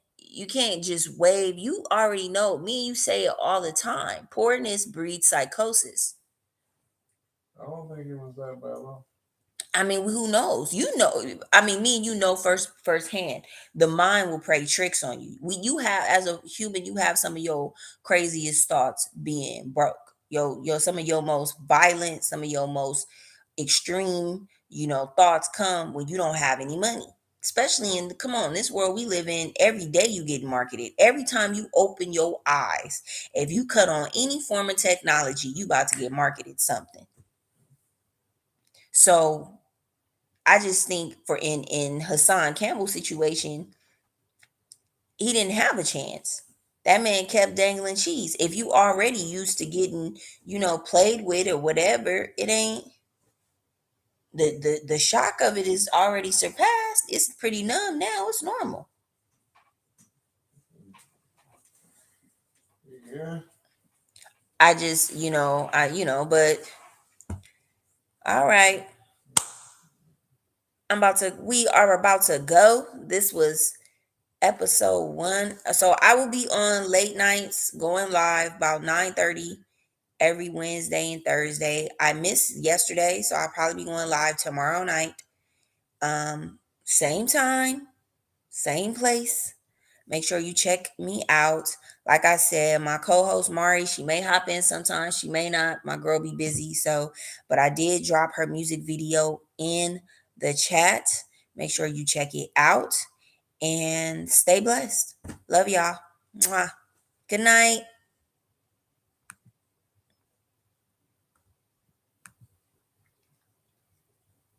just wave. You already know. Me and you say it all the time. Poorness breeds psychosis. I don't think it was that bad though. I mean, who knows? I mean, me and you know firsthand. The mind will play tricks on you. You have, as a human, you have some of your craziest thoughts being broke. Some of your most violent, some of your most extreme, thoughts come when you don't have any money. Especially come on, this world we live in, every day you get marketed. Every time you open your eyes, if you cut on any form of technology, you about to get marketed something. So I just think in Hassan Campbell's situation, he didn't have a chance. That man kept dangling cheese. If you already used to getting, played with or whatever, it ain't the shock of it is already surpassed. It's pretty numb now. It's normal. Yeah. I just, but all right. We are about to go. This was episode 1. So I will be on late nights going live about 9:30 every Wednesday and Thursday. I missed yesterday, so I'll probably be going live tomorrow night. Same time, same place. Make sure you check me out. Like I said, my co-host Mari, she may hop in sometimes, she may not. My girl be busy, but I did drop her music video in the chat. Make sure you check it out and stay blessed. Love y'all. Mwah. Good night.